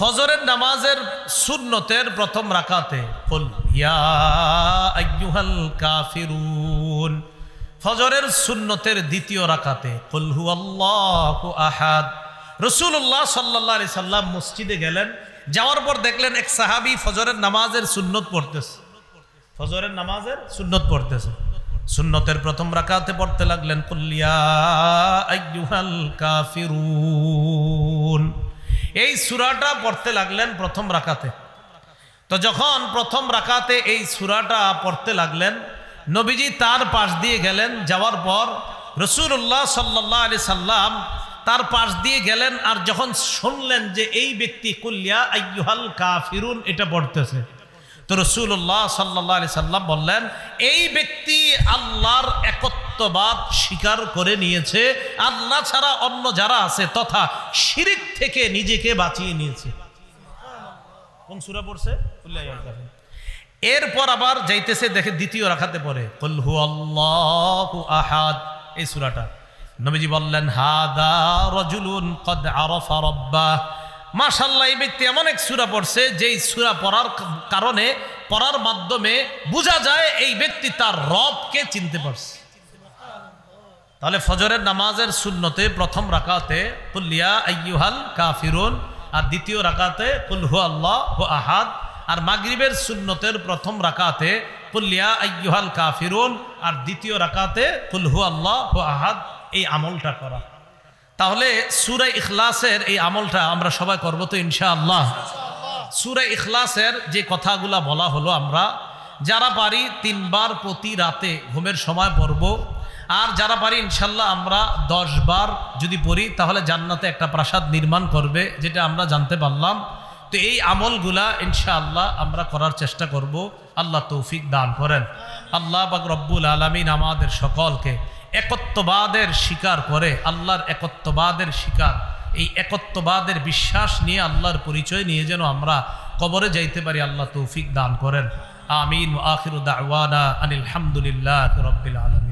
ফজরের নামাজের সুন্নতের প্রথম রাকাতে কুল ইয়া আইয়ুহাল কাফিরুন, ফজরের সুন্নতের 2য় রাকাতে কুল হুয়াল্লাহু আহাদ। রাসূলুল্লাহ সাল্লাল্লাহু আলাইহি সাল্লাম মসজিদে গেলেন, যাওয়ার পর দেখলেন এক সাহাবী ফজরের নামাজের সুন্নত পড়তেছে, ফজরের নামাজের সুন্নত পড়তেছে। সুন্নতের প্রথম রাকাতে পড়তে লাগলেন কুল ইয়া আইয়ুহাল কাফিরুন, এই সূরাটা পড়তে লাগলেন প্রথম রাকাতে। তো যখন প্রথম রাকাতে এই সূরাটা পড়তে লাগলেন, নবীজি তার পাশ দিয়ে গেলেন। যাওয়ার পর রাসূলুল্লাহ সাল্লাল্লাহু আলাইহি সাল্লাম তার পাশ দিয়ে গেলেন, আর যখন শুনলেন যে এই ব্যক্তি কুল ইয়া আইয়ুহাল কাফিরুন এটা পড়তেছে, তো রাসূলুল্লাহ সাল্লাল্লাহু আলাইহি সাল্লাম বললেন, এই ব্যক্তি আল্লাহর একত্ববাদ স্বীকার করে নিয়েছে, আল্লাহ ছাড়া অন্য যারা আছে তথা শিরক থেকে নিজেকে বাঁচিয়ে নিয়েছে। কোন সূরা পড়ছে? কুল ইয়া আইয়ুহাল কাফিরুন। এরপর আবার যাইতেছে, দেখে 2য় রাকাতে পড়ে কুল হুয়াল্লাহু আহাদ এই সূরাটা। নবীজি বললেন, হাদা রাজুলুন ক্বাদ আরাফা রাব্বাহ, মাশাআল্লাহ, এই ব্যক্তি এমন এক সূরা পড়ছে যেই সূরা পড়ার কারণে, পড়ার মাধ্যমে বোঝা যায় এই ব্যক্তি তার রবকে চিনতে পারছে। তাহলে ফজরের নামাজের সুন্নতে প্রথম রাকাতে কুল ইয়া আইয়ুহাল কাফিরুন, আর দ্বিতীয় রাকাতে কুল হুয়াল্লাহু আহাদ, আর মাগরিবের সুন্নতের প্রথম রাকাতে কুল ইয়া আইয়ুহাল কাফিরুন, আর দ্বিতীয় রাকাতে কুল হুয়াল্লাহু আহাদ, এই আমলটা করা। তাহলে সূরা ইখলাসের এই আমলটা আমরা সবাই করব তো ইনশাআল্লাহ। সূরা ইখলাসের যে কথাগুলা বলা হলো, আমরা যারা পারি 3 বার প্রতি রাতে ঘুমের সময় পড়ব, আর যারা পারি ইনশাল্লাহ আমরা 10 বার যদি পড়ি তাহলে জান্নাতে একটা প্রাসাদ নির্মাণ করবে, যেটা আমরা জানতে পারলাম। তো এই আমলগুলা ইনশাআল্লাহ আমরা করার চেষ্টা করব। আল্লাহ তৌফিক দান করেন। আল্লাহ পাক রব্বুল আলামিন আমাদের সকলকে একত্ববাদের স্বীকার করে, আল্লাহর একত্ববাদের স্বীকার, এই একত্ববাদের বিশ্বাস নিয়ে আল্লাহর পরিচয় নিয়ে যেন আমরা কবরে যাইতে পারি, আল্লাহ তৌফিক দান করেন। আমিন। ওয়া আখিরু দাওয়ানা আনিল হামদুলিল্লাহি রাব্বিল আলামিন।